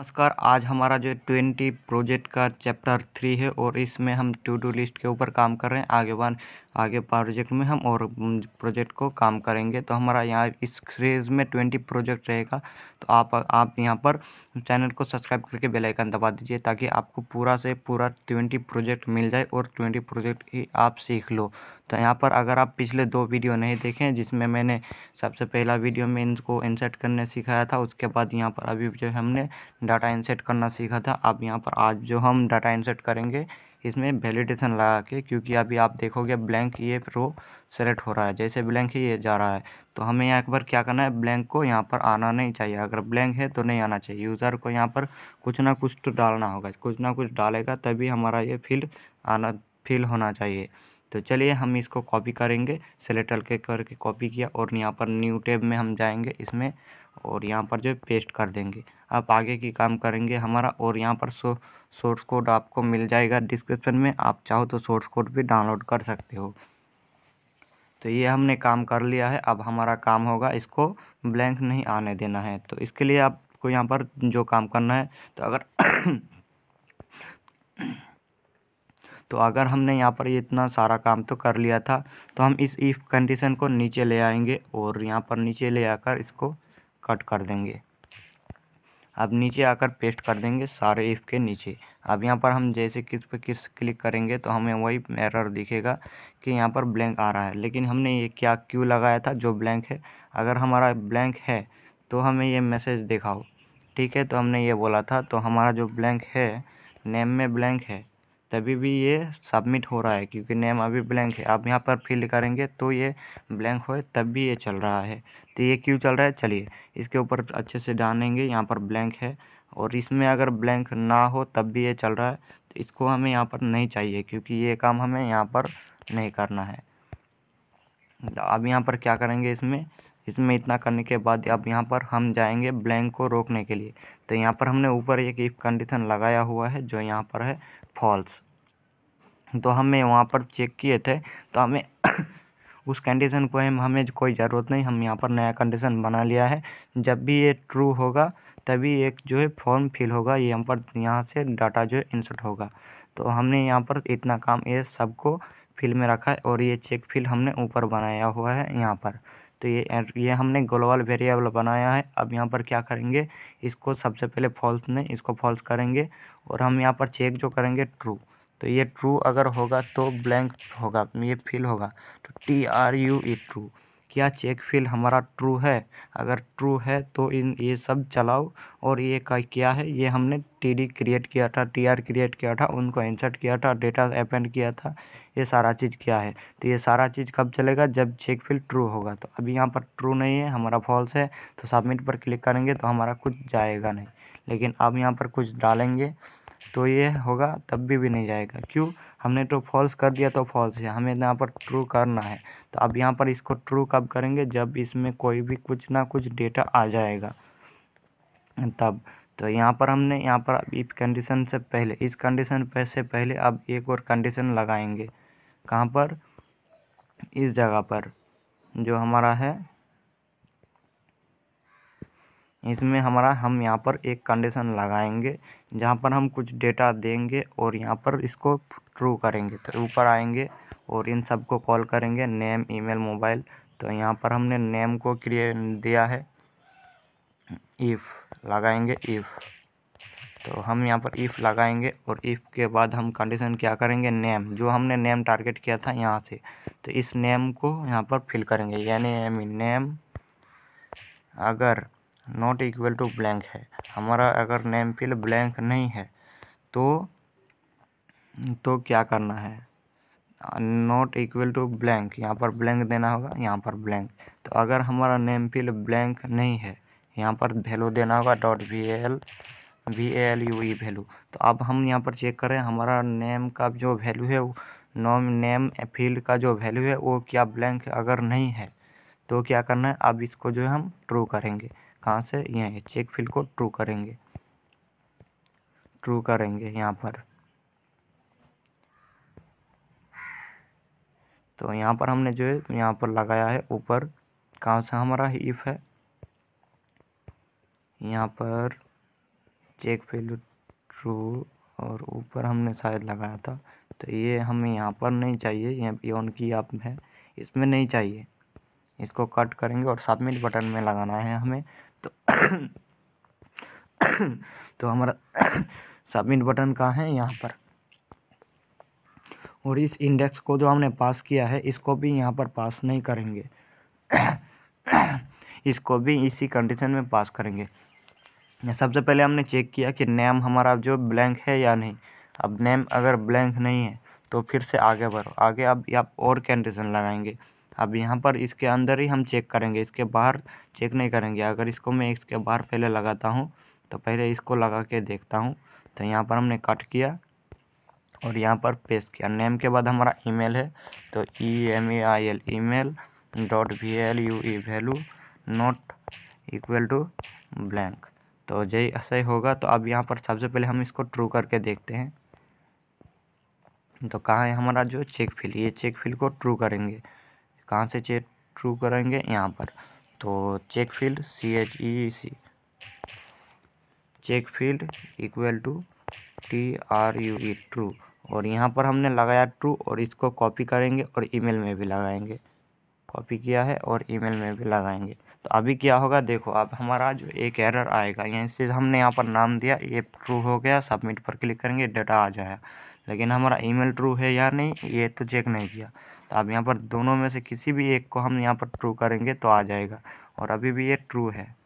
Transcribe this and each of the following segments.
नमस्कार। आज हमारा जो 20 प्रोजेक्ट का चैप्टर 3 है और इसमें हम टू डू लिस्ट के ऊपर काम कर रहे हैं। आगे प्रोजेक्ट में हम और प्रोजेक्ट को काम करेंगे। तो हमारा यहाँ इस सीरीज में 20 प्रोजेक्ट रहेगा। तो आप यहाँ पर चैनल को सब्सक्राइब करके बेल आइकन दबा दीजिए ताकि आपको पूरा से पूरा 20 प्रोजेक्ट मिल जाए और 20 प्रोजेक्ट ही आप सीख लो। तो यहाँ पर अगर आप पिछले 2 वीडियो नहीं देखें, जिसमें मैंने सबसे पहला वीडियो में इनको इंसर्ट करने सिखाया था, उसके बाद यहाँ पर अभी जो हमने डाटा इंसर्ट करना सीखा था। अब यहाँ पर आज जो हम डाटा इंसर्ट करेंगे इसमें वैलिडेशन लगा के, क्योंकि अभी आप देखोगे ब्लैंक ये रो सेलेक्ट हो रहा है, जैसे ब्लैंक ही ये जा रहा है। तो हमें यहाँ एक बार क्या करना है, ब्लैंक को यहाँ पर आना नहीं चाहिए। अगर ब्लैंक है तो नहीं आना चाहिए। यूज़र को यहाँ पर कुछ ना कुछ तो डालना होगा, कुछ ना कुछ डालेगा तभी हमारा ये फिल होना चाहिए। तो चलिए हम इसको कॉपी करेंगे। सेलेक्ट करके कॉपी किया और यहाँ पर न्यू टैब में हम जाएंगे इसमें और यहाँ पर जो पेस्ट कर देंगे। आप आगे की काम करेंगे हमारा। और यहाँ पर सोर्स कोड आपको मिल जाएगा डिस्क्रिप्शन में, आप चाहो तो सोर्स कोड भी डाउनलोड कर सकते हो। तो ये हमने काम कर लिया है। अब हमारा काम होगा इसको ब्लैंक नहीं आने देना है। तो इसके लिए आपको यहाँ पर जो काम करना है, तो अगर हमने यहाँ पर इतना सारा काम तो कर लिया था, तो हम इस इफ़ कंडीशन को नीचे ले आएंगे और यहाँ पर नीचे ले आकर इसको कट कर देंगे। अब नीचे आकर पेस्ट कर देंगे सारे इफ़ के नीचे। अब यहाँ पर हम जैसे किस पे किस क्लिक करेंगे तो हमें वही एरर दिखेगा कि यहाँ पर ब्लैंक आ रहा है। लेकिन हमने ये क्यों लगाया था जो ब्लैंक है। अगर हमारा ब्लैंक है तो हमें ये मैसेज दिखाओ, ठीक है। तो हमने ये बोला था, तो हमारा जो ब्लैंक है, नेम में ब्लैंक है, तभी भी ये सबमिट हो रहा है क्योंकि नेम अभी ब्लैंक है। आप यहाँ पर फिल करेंगे तो ये ब्लैंक हो तब भी ये चल रहा है। तो ये क्यों चल रहा है, चलिए इसके ऊपर अच्छे से जानेंगे। यहाँ पर ब्लैंक है और इसमें अगर ब्लैंक ना हो तब भी ये चल रहा है, तो इसको हमें यहाँ पर नहीं चाहिए क्योंकि ये काम हमें यहाँ पर नहीं करना है। अब यहाँ पर क्या करेंगे, इसमें इतना करने के बाद अब यहाँ पर हम जाएंगे ब्लैंक को रोकने के लिए। तो यहाँ पर हमने ऊपर एक इफ कंडीशन लगाया हुआ है जो यहाँ पर है फॉल्स। तो हमें वहाँ पर चेक किए थे, तो हमें उस कंडीशन को हमें कोई ज़रूरत नहीं। हम यहाँ पर नया कंडीशन बना लिया है। जब भी ये ट्रू होगा तभी एक जो है फॉर्म फिल होगा, ये हम पर यहाँ से डाटा जो है इंसर्ट होगा। तो हमने यहाँ पर इतना काम ये सबको फिल में रखा है और ये चेक फिल हमने ऊपर बनाया हुआ है यहाँ पर। तो ये हमने ग्लोबल वेरिएबल बनाया है। अब यहाँ पर क्या करेंगे, इसको सबसे पहले फॉल्स में इसको फॉल्स करेंगे और हम यहाँ पर चेक जो करेंगे ट्रू। तो ये ट्रू अगर होगा तो ब्लैंक होगा, ये फिल होगा। तो TRUE ट्रू, क्या चेक फिल हमारा ट्रू है। अगर ट्रू है तो ये सब चलाओ। और ये क्या है, ये हमने TD क्रिएट किया था, TR क्रिएट किया था, उनको इंसर्ट किया था, डेटा अपेंड किया था, ये सारा चीज़ क्या है। तो ये सारा चीज़ कब चलेगा, जब चेक फिल ट्रू होगा। तो अभी यहाँ पर ट्रू नहीं है, हमारा फॉल्स है। तो सबमिट पर क्लिक करेंगे तो हमारा कुछ जाएगा नहीं। लेकिन अब यहाँ पर कुछ डालेंगे तो ये होगा, तब भी नहीं जाएगा। क्यों, हमने तो फॉल्स कर दिया तो फॉल्स है, हमें यहाँ पर ट्रू करना है। तो अब यहाँ पर इसको ट्रू कब करेंगे, जब इसमें कोई भी कुछ ना कुछ डेटा आ जाएगा तब। तो यहाँ पर हमने यहाँ पर इफ कंडीशन से पहले, इस कंडीशन से पहले अब एक और कंडीशन लगाएंगे। कहाँ पर, इस जगह पर जो हमारा है, इसमें हम यहाँ पर एक कंडीशन लगाएंगे जहाँ पर हम कुछ डेटा देंगे और यहाँ पर इसको ट्रू करेंगे। तो ऊपर आएंगे और इन सब को कॉल करेंगे, नेम, ईमेल, मोबाइल। तो यहाँ पर हमने नेम को क्रिएट दिया है, इफ़ लगाएंगे इफ़। तो हम यहाँ पर इफ़ लगाएंगे और इफ़ के बाद हम कंडीशन क्या करेंगे, नेम, जो हमने नेम टारगेट किया था यहाँ से, तो इस नेम को यहाँ पर फिल करेंगे। यानी नेम अगर नॉट इक्वल टू ब्लैंक है, हमारा अगर नेम फिल ब्लैंक नहीं है तो क्या करना है, नॉट इक्वल टू ब्लैंक, यहाँ पर ब्लैंक देना होगा, यहाँ पर ब्लैंक। तो अगर हमारा नेम फिल ब्लैंक नहीं है, यहाँ पर वैल्यू देना होगा .value वैल्यू। तो अब हम यहाँ पर चेक करें हमारा नेम का जो वैल्यू है, वो नेम फील्ड का जो वैल्यू है वो क्या ब्लैंक अगर नहीं है तो क्या करना है, अब इसको जो है हम ट्रू करेंगे। कहाँ से, यहाँ चेक फील्ड को ट्रू करेंगे यहाँ पर। तो यहाँ पर हमने जो है यहाँ पर लगाया है ऊपर, कहाँ से हमारा इफ़ है, यहाँ पर चेक फील्ड ट्रू, और ऊपर हमने शायद लगाया था, तो ये हमें यहाँ पर नहीं चाहिए, ये ऑन की आप है, इसमें नहीं चाहिए। इसको कट करेंगे और सबमिट बटन में लगाना है हमें। तो तो हमारा सबमिट बटन कहाँ है, यहाँ पर। और इस इंडेक्स को जो हमने पास किया है इसको भी यहाँ पर पास नहीं करेंगे, इसको भी इसी कंडीशन में पास करेंगे। सबसे पहले हमने चेक किया कि नेम हमारा जो ब्लैंक है या नहीं। अब नेम अगर ब्लैंक नहीं है तो फिर से आगे बढ़ो, आगे अब आप और कंडीशन लगाएंगे। अब यहाँ पर इसके अंदर ही हम चेक करेंगे, इसके बाहर चेक नहीं करेंगे। अगर इसको मैं इसके बाहर पहले लगाता हूँ तो पहले इसको लगा के देखता हूँ। तो यहाँ पर हमने कट किया और यहाँ पर पेस्ट किया। नेम के बाद हमारा ईमेल है, तो email email.value value not equal to blank. तो जय ऐसा ही होगा। तो अब यहाँ पर सबसे पहले हम इसको ट्रू करके देखते हैं। तो कहाँ है हमारा जो चेक फील्ड, ये चेक फील्ड को ट्रू करेंगे। कहाँ से चेक ट्रू करेंगे, यहाँ पर। तो check field CHEC check field equal to TRUE true, और यहाँ पर हमने लगाया ट्रू, और इसको कॉपी करेंगे और ईमेल में भी लगाएंगे। कॉपी किया है और ईमेल में भी लगाएंगे। तो अभी क्या होगा देखो, अब हमारा जो एक एरर आएगा, यहाँ से हमने यहाँ पर नाम दिया, ये ट्रू हो गया, सबमिट पर क्लिक करेंगे, डाटा आ जाएगा। लेकिन हमारा ईमेल ट्रू है या नहीं ये तो चेक नहीं किया। तो अब यहाँ पर दोनों में से किसी भी एक को हम यहाँ पर ट्रू करेंगे तो आ जाएगा, और अभी भी ये ट्रू है।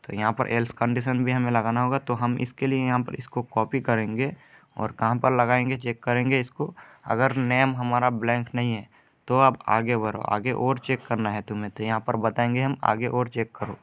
तो यहाँ पर एल्स कंडीशन भी हमें लगाना होगा। तो हम इसके लिए यहाँ पर इसको कॉपी करेंगे और कहाँ पर लगाएंगे, चेक करेंगे इसको। अगर नेम हमारा ब्लैंक नहीं है तो अब आगे बढ़ो, आगे और चेक करना है तुम्हें। तो यहाँ पर बताएंगे हम आगे और चेक करो,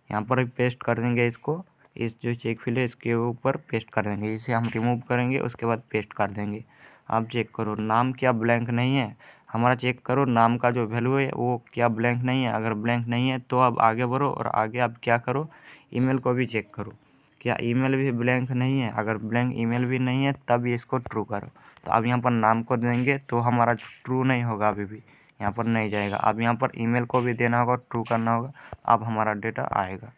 यहाँ पर पेस्ट कर देंगे इसको। इस जो चेक फील्ड है इसके ऊपर पेस्ट कर देंगे, इसे हम रिमूव करेंगे, उसके बाद पेस्ट कर देंगे। अब चेक करो नाम क्या ब्लैंक नहीं है हमारा, चेक करो नाम का जो वैल्यू है वो क्या ब्लैंक नहीं है। अगर ब्लैंक नहीं है तो अब आगे बढ़ो, और आगे अब क्या करो, ईमेल को भी चेक करो क्या ईमेल भी ब्लैंक नहीं है। अगर ब्लैंक ईमेल भी नहीं है तब इसको ट्रू करो। तो अब यहाँ पर नाम को देंगे तो हमारा ट्रू नहीं होगा, अभी भी यहाँ पर नहीं जाएगा। अब यहाँ पर ईमेल को भी देना होगा, ट्रू करना होगा, अब हमारा डेटा आएगा।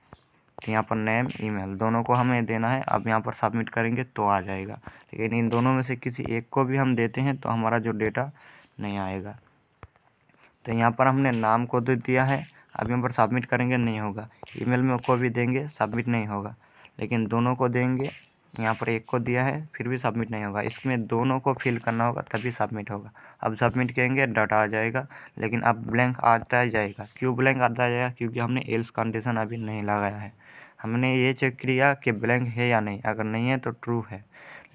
तो यहाँ पर नेम ईमेल दोनों को हमें देना है। अब यहाँ पर सबमिट करेंगे तो आ जाएगा, लेकिन इन दोनों में से किसी एक को भी हम देते हैं तो हमारा जो डेटा नहीं आएगा। तो यहाँ पर हमने नाम को दे दिया है, अब यहाँ पर सबमिट करेंगे नहीं होगा। ईमेल में को भी देंगे, सबमिट नहीं होगा। लेकिन दोनों को देंगे, यहाँ पर एक को दिया है फिर भी सबमिट नहीं होगा। इसमें दोनों को फिल करना होगा तभी सबमिट होगा। अब सबमिट करेंगे डाटा आ जाएगा, लेकिन अब ब्लैंक आता जाएगा। क्यों ब्लैंक आता जाएगा, क्योंकि हमने एल्स कंडीशन अभी नहीं लगाया है। हमने ये चेक किया कि ब्लैंक है या नहीं, अगर नहीं है तो ट्रू है।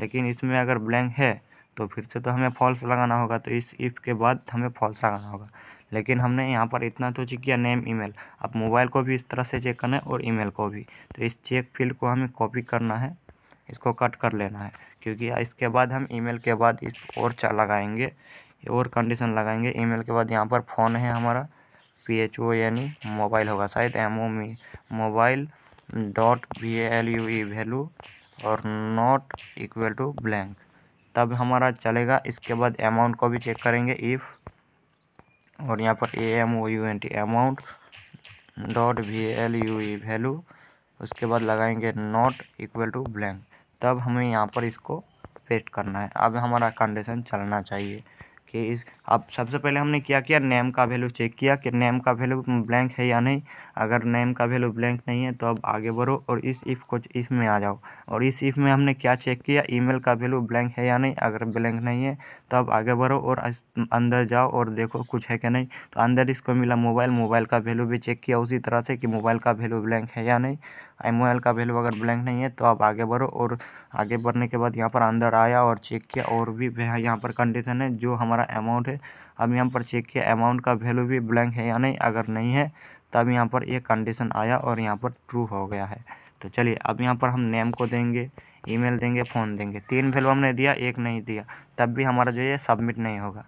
लेकिन इसमें अगर ब्लैंक है तो फिर से तो हमें फॉल्स लगाना होगा, तो इस इफ़ के बाद हमें फॉल्स लगाना होगा। लेकिन हमने यहाँ पर इतना तो चेक किया नेम ईमेल। अब मोबाइल को भी इस तरह से चेक करना है और ईमेल को भी। तो इस चेक फील्ड को हमें कॉपी करना है, इसको कट कर लेना है, क्योंकि इसके बाद हम ईमेल के बाद इस और लगाएंगे, और कंडीशन लगाएंगे। ईमेल के बाद यहाँ पर फ़ोन है हमारा, PHO यानी मोबाइल होगा शायद, MO मोबाइल .value वैल्यू और नॉट इक्वल टू ब्लैंक, तब हमारा चलेगा। इसके बाद अमाउंट को भी चेक करेंगे इफ़, और यहाँ पर AMOUNT अमाउंट .value वैल्यू, उसके बाद लगाएंगे नॉट इक्वल टू ब्लैंक, तब हमें यहाँ पर इसको पेस्ट करना है। अब हमारा कंडीशन चलना चाहिए कि इस, अब सबसे पहले हमने क्या किया, नेम का वैल्यू चेक किया कि नेम का वैल्यू ब्लैंक है या नहीं। अगर नेम का वैल्यू ब्लैंक नहीं है तो अब आगे बढ़ो और इस इफ़ को इस में आ जाओ। और इस इफ़ में हमने क्या चेक किया, ईमेल का वैल्यू ब्लैंक है या नहीं। अगर ब्लैंक नहीं है तो अब आगे बढ़ो और अंदर जाओ और देखो कुछ है कि नहीं। तो अंदर इसको मिला मोबाइल का वैल्यू भी चेक किया उसी तरह से कि मोबाइल का वैल्यू ब्लैंक है या नहीं। मोबाइल का वैल्यू अगर ब्लैंक नहीं है तो आप आगे बढ़ो, और आगे बढ़ने के बाद यहाँ पर अंदर आया और चेक किया, और भी यहाँ पर कंडीशन है जो हमारा अमाउंट है। अब यहाँ पर चेक किया अमाउंट का वैल्यू भी ब्लैंक है या नहीं। अगर नहीं है तब यहाँ पर ये कंडीशन आया और यहाँ पर ट्रू हो गया है। तो चलिए अब यहाँ पर हम नेम को देंगे, ईमेल देंगे, फ़ोन देंगे। 3 वैल्यू हमने दिया, एक नहीं दिया, तब भी हमारा जो ये सबमिट नहीं होगा,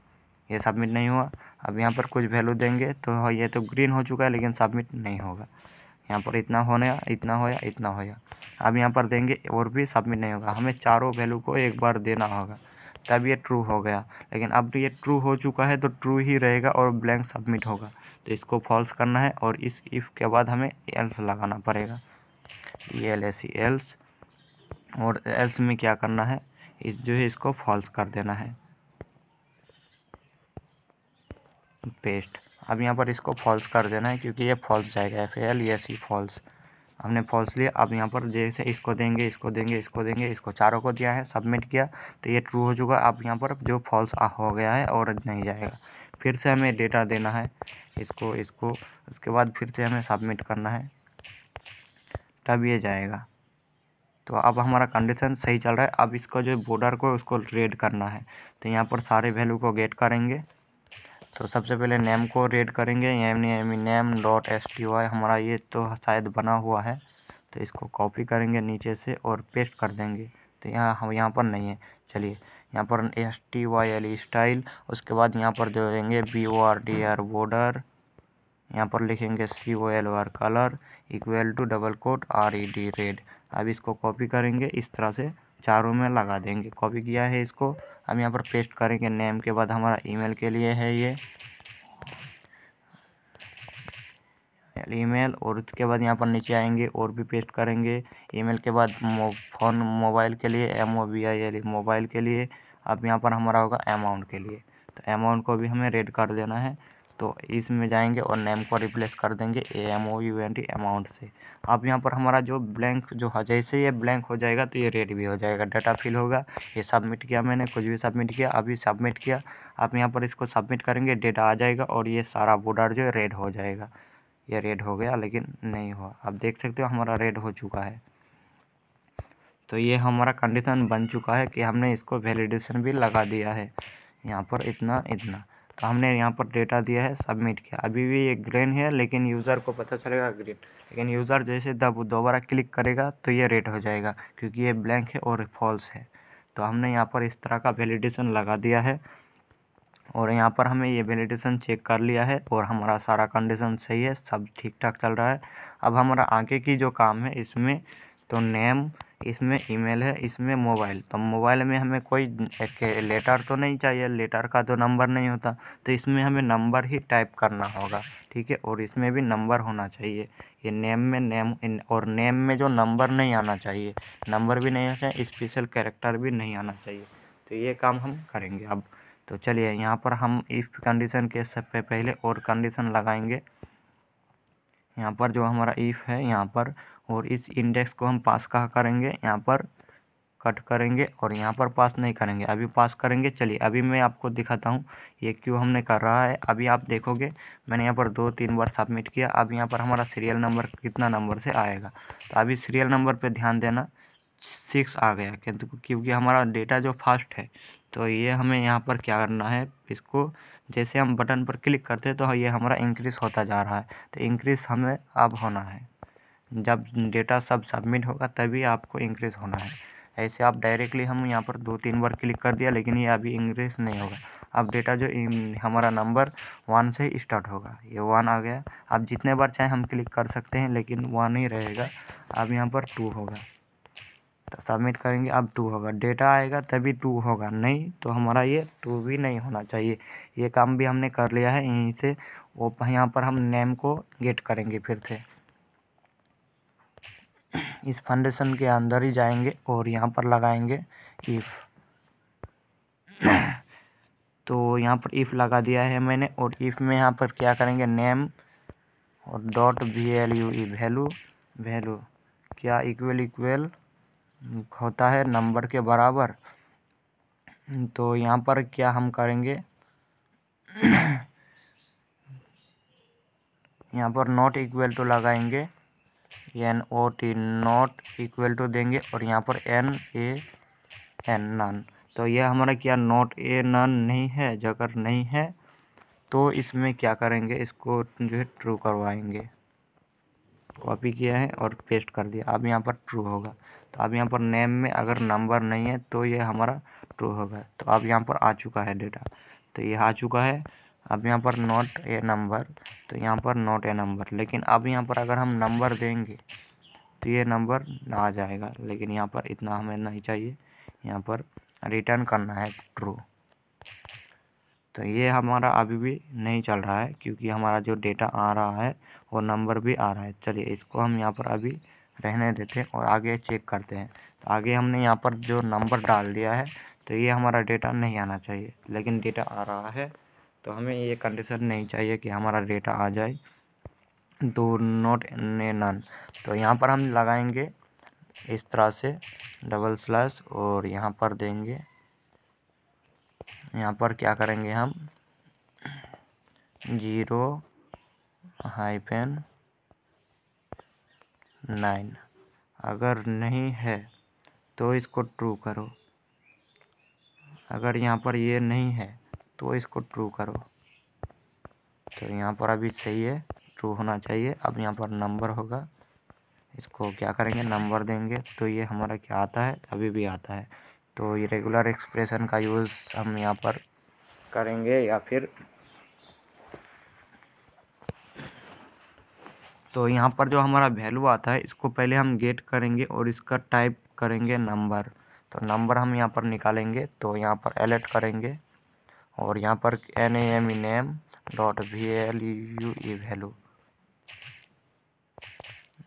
ये सबमिट नहीं हुआ। अब यहाँ पर कुछ वैल्यू देंगे तो ये तो ग्रीन हो चुका है, लेकिन सबमिट नहीं होगा। यहाँ पर इतना होने इतना होया इतना होया, अब यहाँ पर देंगे और भी सबमिट नहीं होगा। हमें चारों वैल्यू को एक बार देना होगा तब ये ट्रू हो गया। लेकिन अब ये ट्रू हो चुका है तो ट्रू ही रहेगा और ब्लैंक सबमिट होगा। तो इसको फॉल्स करना है और इस इफ़ के बाद हमें एल्स लगाना पड़ेगा, एल्स। और एल्स में क्या करना है, इस जो है इसको फॉल्स कर देना है, पेस्ट। अब यहाँ पर इसको फॉल्स कर देना है क्योंकि ये फॉल्स जाएगा, FALSE फॉल्स। हमने फॉल्स लिया। अब यहाँ पर जैसे इसको देंगे, इसको देंगे, इसको देंगे, इसको चारों को दिया है, सबमिट किया तो ये ट्रू हो चुका। अब यहाँ पर जो फॉल्स हो गया है और नहीं जाएगा। फिर से हमें डेटा देना है इसको, उसके बाद फिर से हमें सबमिट करना है, तब ये जाएगा। तो अब हमारा कंडीशन सही चल रहा है। अब इसको जो बॉर्डर को उसको रेड करना है, तो यहाँ पर सारे वैल्यू को गेट करेंगे। तो सबसे पहले नेम को रेड करेंगे, यानी name.sty हमारा ये तो शायद बना हुआ है, तो इसको कॉपी करेंगे नीचे से और पेस्ट कर देंगे। तो यहाँ पर नहीं है, चलिए यहाँ पर STYLE स्टाइल, उसके बाद यहाँ पर जो देंगे BORDR बॉर्डर, यहाँ पर लिखेंगे COLOR colour equal to double quote RED red. अब इसको कॉपी करेंगे, इस तरह से चारों में लगा देंगे। कॉपी किया है इसको, अब यहाँ पर पेस्ट करेंगे। नेम के बाद हमारा ईमेल के लिए है ये ईमेल, और उसके बाद यहाँ पर नीचे आएंगे और भी पेस्ट करेंगे। ईमेल के बाद मोबाइल के लिए MOBILE मोबाइल के लिए। अब यहाँ पर हमारा होगा अमाउंट के लिए, तो अमाउंट को भी हमें रेड कर देना है। तो इसमें जाएंगे और नेम को रिप्लेस कर देंगे AMOUNT अमाउंट से। अब यहाँ पर हमारा जो ब्लैंक जो है, जैसे ये ब्लैंक हो जाएगा तो ये रेड भी हो जाएगा, डाटा फिल होगा। ये सबमिट किया मैंने, कुछ भी सबमिट किया, अभी सबमिट किया। अब यहाँ पर इसको सबमिट करेंगे, डेटा आ जाएगा और ये सारा बॉर्डर जो है रेड हो जाएगा। ये रेड हो गया लेकिन नहीं हुआ, आप देख सकते हो हमारा रेड हो चुका है। तो ये हमारा कंडीशन बन चुका है कि हमने इसको वैलिडेशन भी लगा दिया है, यहाँ पर इतना। तो हमने यहाँ पर डेटा दिया है, सबमिट किया। अभी भी ये ग्रीन है लेकिन यूज़र को पता चलेगा ग्रीन, लेकिन यूज़र जैसे दोबारा क्लिक करेगा तो ये रेड हो जाएगा क्योंकि ये ब्लैंक है और फॉल्स है। तो हमने यहाँ पर इस तरह का वैलिडेशन लगा दिया है और यहाँ पर हमें ये वैलिडेशन चेक कर लिया है और हमारा सारा कंडीशन सही है, सब ठीक ठाक चल रहा है। अब हमारा आगे की जो काम है इसमें, तो नेम, इसमें ईमेल है, इसमें मोबाइल। तो मोबाइल में हमें कोई एक लेटर तो नहीं चाहिए, लेटर का तो नंबर नहीं होता, तो इसमें हमें नंबर ही टाइप करना होगा, ठीक है। और इसमें भी नंबर होना चाहिए। ये नेम में नेम, और नेम में जो नंबर नहीं आना चाहिए, नंबर भी नहीं आना चाहिए, स्पेशल कैरेक्टर भी नहीं आना चाहिए। तो ये काम हम करेंगे अब। तो चलिए यहाँ पर हम इफ़ कंडीशन के सबसे पहले और कंडीशन लगाएंगे। यहाँ पर जो हमारा इफ़ है यहाँ पर, और इस इंडेक्स को हम पास कहाँ करेंगे, यहाँ पर कट करेंगे और यहाँ पर पास नहीं करेंगे, अभी पास करेंगे। चलिए अभी मैं आपको दिखाता हूँ ये क्यों हमने कर रहा है। अभी आप देखोगे मैंने यहाँ पर 2-3 बार सबमिट किया। अब यहाँ पर हमारा सीरियल नंबर कितना नंबर से आएगा, तो अभी सीरियल नंबर पे ध्यान देना, 6 आ गया क्योंकि हमारा डेटा जो फास्ट है। तो ये हमें यहाँ पर क्या करना है, इसको जैसे हम बटन पर क्लिक करते हैं तो ये हमारा इंक्रीज़ होता जा रहा है। तो इंक्रीज़ हमें अब होना है, जब डेटा सब सबमिट होगा तभी आपको इंक्रीज़ होना है। ऐसे आप डायरेक्टली, हम यहाँ पर 2-3 बार क्लिक कर दिया लेकिन ये अभी इंक्रीज़ नहीं होगा। अब डेटा जो हमारा नंबर 1 से ही स्टार्ट होगा, ये 1 आ गया। अब जितने बार चाहे हम क्लिक कर सकते हैं लेकिन 1 ही रहेगा। अब यहाँ पर 2 होगा, तो सबमिट करेंगे, अब 2 होगा। डेटा आएगा तभी 2 होगा, नहीं तो हमारा ये 2 भी नहीं होना चाहिए। ये काम भी हमने कर लिया है यहीं से। वो यहाँ पर हम नेम को गेट करेंगे फिर से, इस फंक्शन के अंदर ही जाएंगे और यहाँ पर लगाएंगे इफ़। तो यहाँ पर इफ़ लगा दिया है मैंने, और इफ़ में यहाँ पर क्या करेंगे, नेम और .value वैल्यू क्या इक्वल होता है नंबर के बराबर। तो यहाँ पर क्या हम करेंगे, यहाँ पर नॉट इक्वल टू लगाएंगे, NOT नॉट इक्वल टू देंगे, और यहाँ पर NAN नन। तो यह हमारा क्या नॉट ए नन नहीं है, अगर नहीं है तो इसमें क्या करेंगे, इसको जो है ट्रू करवाएंगे। कॉपी किया है और पेस्ट कर दिया, अब यहाँ पर ट्रू होगा। तो अब यहाँ पर नेम में अगर नंबर नहीं है तो ये हमारा ट्रू होगा। तो अब यहाँ पर आ चुका है डेटा, तो ये आ चुका है। अब यहाँ पर नॉट ए नंबर, तो यहाँ पर नॉट ए नंबर, लेकिन अब यहाँ पर अगर हम नंबर देंगे तो ये नंबर आ जाएगा, लेकिन यहाँ पर इतना हमें नहीं चाहिए, यहाँ पर रिटर्न करना है ट्रू। तो ये हमारा अभी भी नहीं चल रहा है क्योंकि हमारा जो डेटा आ रहा है वो नंबर भी आ रहा है। चलिए इसको हम यहाँ पर अभी रहने देते हैं और आगे चेक करते हैं। तो आगे हमने यहाँ पर जो नंबर डाल दिया है तो ये हमारा डेटा नहीं आना चाहिए, लेकिन डेटा आ रहा है। तो हमें ये कंडीशन नहीं चाहिए कि हमारा डेटा आ जाए, डू नॉट नन। तो यहाँ पर हम लगाएंगे इस तरह से डबल स्लैश और यहाँ पर देंगे, यहाँ पर क्या करेंगे हम 0-9। अगर नहीं है तो इसको ट्रू करो, अगर यहाँ पर ये नहीं है तो इसको ट्रू करो। तो यहाँ पर अभी सही है, ट्रू होना चाहिए। अब यहाँ पर नंबर होगा, इसको क्या करेंगे नंबर देंगे तो ये हमारा क्या आता है, अभी भी आता है। तो ये रेगुलर एक्सप्रेशन का यूज़ हम यहाँ पर करेंगे या फिर तो यहाँ पर जो हमारा वैल्यू आता है इसको पहले हम गेट करेंगे और इसका टाइप करेंगे नंबर। तो नंबर हम यहाँ पर निकालेंगे, तो यहाँ पर एलेट करेंगे और यहाँ पर name डॉट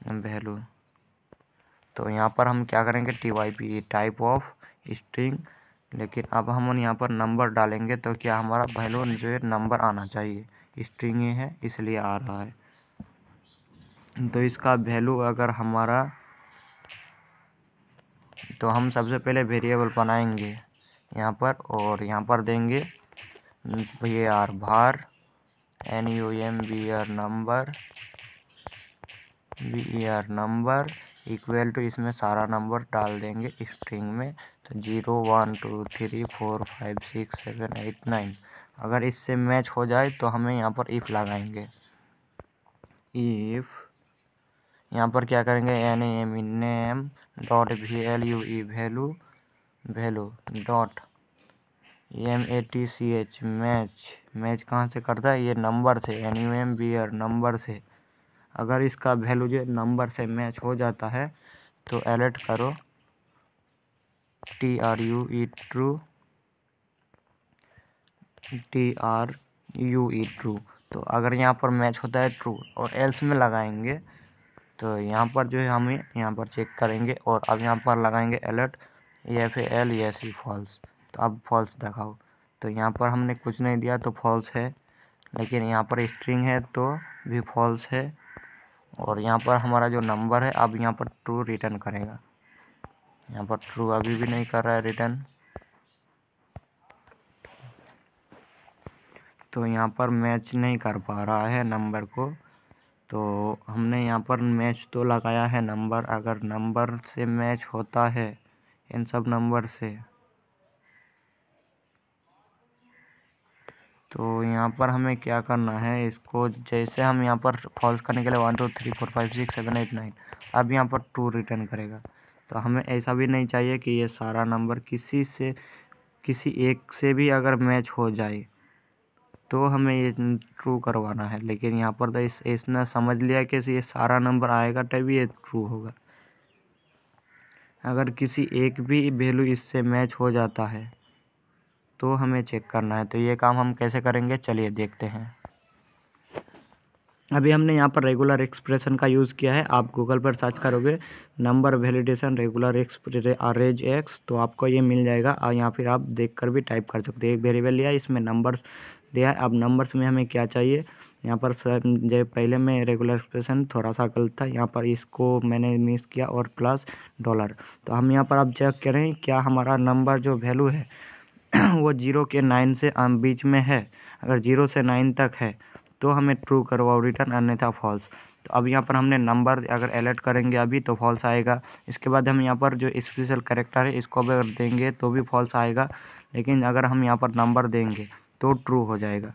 वैल्यू तो यहाँ पर हम क्या करेंगे type टाइप ऑफ स्ट्रिंग। लेकिन अब हम यहाँ पर नंबर डालेंगे तो क्या हमारा वैल्यू जो है नंबर आना चाहिए, स्ट्रिंग ही है इसलिए आ रहा है। तो इसका वैल्यू अगर हमारा, तो हम सबसे पहले वेरिएबल बनाएंगे यहाँ पर और यहाँ पर देंगे var नंबर इक्वल टू, इसमें सारा नंबर डाल देंगे स्ट्रिंग में। तो 0 1 2 3 4 5 6 7 8 9। अगर इससे मैच हो जाए तो हमें यहाँ पर इफ़ लगाएंगे। इफ़ यहाँ पर क्या करेंगे name dot value dot match match कहाँ से करता है, ये नंबर से, नंबर से। अगर इसका वैल्यू जो नंबर से मैच हो जाता है तो अलर्ट करो ट्रू। तो अगर यहाँ पर मैच होता है ट्रू और एल्स में लगाएंगे तो यहाँ पर जो है हमें यहाँ पर चेक करेंगे और अब यहाँ पर लगाएंगे अलर्ट FAL यस फॉल्स। तो अब फॉल्स दिखाओ, तो यहाँ पर हमने कुछ नहीं दिया तो फॉल्स है, लेकिन यहाँ पर स्ट्रिंग है तो भी फॉल्स है। और यहाँ पर हमारा जो नंबर है अब यहाँ पर ट्रू रिटर्न करेगा, यहाँ पर ट्रू अभी भी नहीं कर रहा है रिटर्न। तो यहाँ पर मैच नहीं कर पा रहा है नंबर को। तो हमने यहाँ पर मैच तो लगाया है नंबर, अगर नंबर से मैच होता है इन सब नंबर से तो यहाँ पर हमें क्या करना है, इसको जैसे हम यहाँ पर फॉल्स करने के लिए 1 2 3 4 5 6 7 8 9, अब यहाँ पर ट्रू रिटर्न करेगा। तो हमें ऐसा भी नहीं चाहिए कि ये सारा नंबर किसी एक से भी अगर मैच हो जाए तो हमें ये ट्रू करवाना है। लेकिन यहाँ पर तो इसने समझ लिया कि ये सारा नंबर आएगा तभी ये ट्रू होगा। अगर किसी एक भी वैल्यू इससे मैच हो जाता है तो हमें चेक करना है। तो ये काम हम कैसे करेंगे, चलिए देखते हैं। अभी हमने यहाँ पर रेगुलर एक्सप्रेशन का यूज़ किया है। आप गूगल पर सर्च करोगे number validation regular arrays x तो आपको ये मिल जाएगा, और यहाँ फिर आप देखकर भी टाइप कर सकते हैं। एक वेरिएबल लिया है, इसमें नंबर्स दिया है। अब नंबर्स में हमें क्या चाहिए, यहाँ पर जो पहले में रेगुलर एक्सप्रेशन थोड़ा सा गलत था, यहाँ पर इसको मैंने मिस किया और प्लस $। तो हम यहाँ पर अब चेक करें क्या हमारा नंबर जो वैल्यू है वो 0 के 9 से बीच में है। अगर 0 से 9 तक है तो हमें ट्रू करवाओ रिटर्न, अन्यथा फॉल्स। तो अब यहाँ पर हमने नंबर अगर अलर्ट करेंगे अभी तो फॉल्स आएगा। इसके बाद हम यहाँ पर जो स्पेशल कैरेक्टर है इसको अगर देंगे तो भी फॉल्स आएगा, लेकिन अगर हम यहाँ पर नंबर देंगे तो ट्रू हो जाएगा।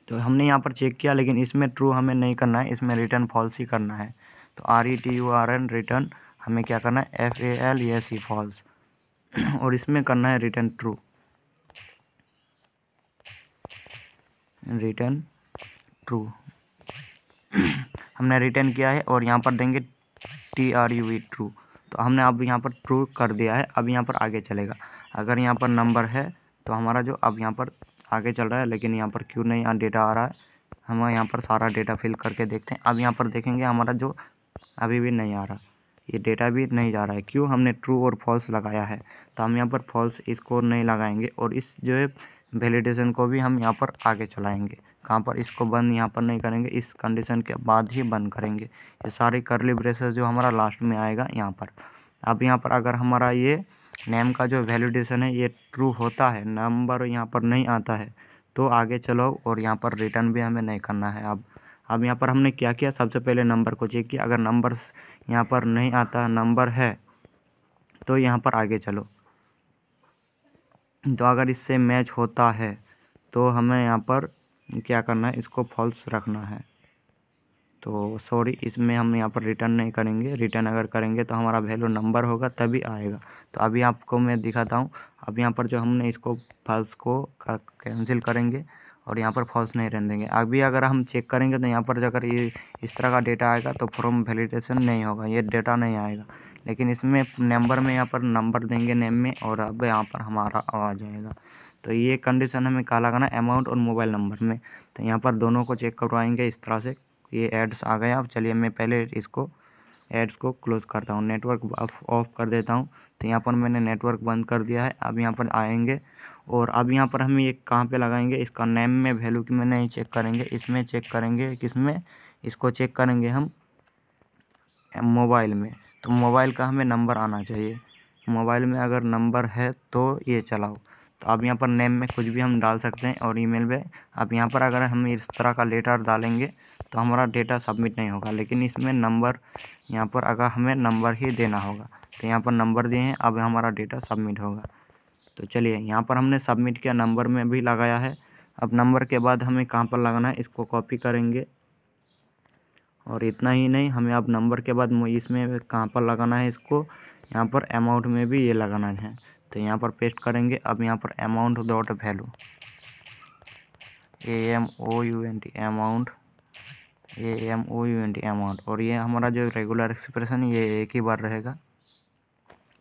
तो हमने यहाँ पर चेक किया, लेकिन इसमें ट्रू हमें नहीं करना है, इसमें रिटर्न फॉल्स ही करना है। तो RETURN रिटर्न हमें क्या करना है FAL यस फॉल्स और इसमें करना है रिटर्न ट्रू, रिटर्न ट्रू। हमने रिटर्न किया है और यहाँ पर देंगे TRU तो हमने अब यहाँ पर ट्रू कर दिया है। अब यहाँ पर आगे चलेगा, अगर यहाँ पर नंबर है तो हमारा जो अब यहाँ पर आगे चल रहा है, लेकिन यहाँ पर क्यों नहीं डेटा आ रहा है। हम यहाँ पर सारा डेटा फिल करके देखते हैं। अब यहाँ पर देखेंगे हमारा जो अभी भी नहीं आ रहा, ये डेटा भी नहीं जा रहा है। क्यों? हमने ट्रू और फॉल्स लगाया है, तो हम यहाँ पर फॉल्स इसको नहीं लगाएंगे और इस जो है वैलिडेशन को भी हम यहाँ पर आगे चलाएंगे। कहाँ पर? इसको बंद यहाँ पर नहीं करेंगे, इस कंडीशन के बाद ही बंद करेंगे। ये सारे कर्ली ब्रेसेस जो हमारा लास्ट में आएगा यहाँ पर। अब यहाँ पर अगर हमारा ये नेम का जो वैलिडेशन है ये ट्रू होता है, नंबर यहाँ पर नहीं आता है, तो आगे चलो और यहाँ पर रिटर्न भी हमें नहीं करना है। अब यहाँ पर हमने क्या किया, सबसे पहले नंबर को चेक किया। अगर नंबर यहाँ पर नहीं आता, नंबर है, तो यहाँ पर आगे चलो। तो अगर इससे मैच होता है तो हमें यहाँ पर क्या करना है, इसको फॉल्स रखना है। तो सॉरी, इसमें हम यहाँ पर रिटर्न नहीं करेंगे। रिटर्न अगर करेंगे तो हमारा वैल्यू नंबर होगा तभी आएगा। तो अभी आपको मैं दिखाता हूँ। अब यहाँ पर जो हमने इसको फॉल्स को कैंसिल करेंगे और यहाँ पर फॉल्स नहीं रहने देंगे। अभी अगर हम चेक करेंगे तो यहाँ पर अगर ये इस तरह का डेटा आएगा तो फ्रॉम वैलिडेशन नहीं होगा, ये डेटा नहीं आएगा। लेकिन इसमें नंबर में यहाँ पर नंबर देंगे नेम में, और अब यहाँ पर हमारा आ जाएगा। तो ये कंडीशन हमें कहाँ लगाना है, अमाउंट और मोबाइल नंबर में। तो यहाँ पर दोनों को चेक करवाएंगे इस तरह से। ये एड्स आ गया। अब चलिए मैं पहले इसको एड्स को क्लोज़ करता हूँ, नेटवर्क ऑफ कर देता हूँ। तो यहाँ पर मैंने नेटवर्क बंद कर दिया है। अब यहाँ पर आएंगे और अब यहाँ पर हम ये कहाँ पे लगाएंगे, इसका नेम में वैल्यू की में नहीं चेक करेंगे, इसमें चेक करेंगे। किसमें? इसको चेक करेंगे हम मोबाइल में। तो मोबाइल का हमें नंबर आना चाहिए। मोबाइल में अगर नंबर है तो ये चलाओ। तो अब यहाँ पर नेम में कुछ भी हम डाल सकते हैं और ईमेल में। अब यहाँ पर अगर हम इस तरह का लेटर डालेंगे तो हमारा डेटा सबमिट नहीं होगा, लेकिन इसमें नंबर, यहाँ पर अगर हमें नंबर ही देना होगा, तो यहाँ पर नंबर दिए हैं, अब हमारा डेटा सबमिट होगा। तो चलिए यहाँ पर हमने सबमिट किया, नंबर में भी लगाया है। अब नंबर के बाद हमें कहाँ पर लगाना है, इसको कॉपी करेंगे। और इतना ही नहीं, हमें अब नंबर के बाद इसमें कहाँ पर लगाना है, इसको यहाँ पर अमाउंट में भी ये लगाना है। तो यहाँ पर पेस्ट करेंगे। अब यहाँ पर amount dot value, AMOUNT amount, AMOUNT amount, और ये हमारा जो रेगुलर एक्सप्रेशन ये एक ही बार रहेगा।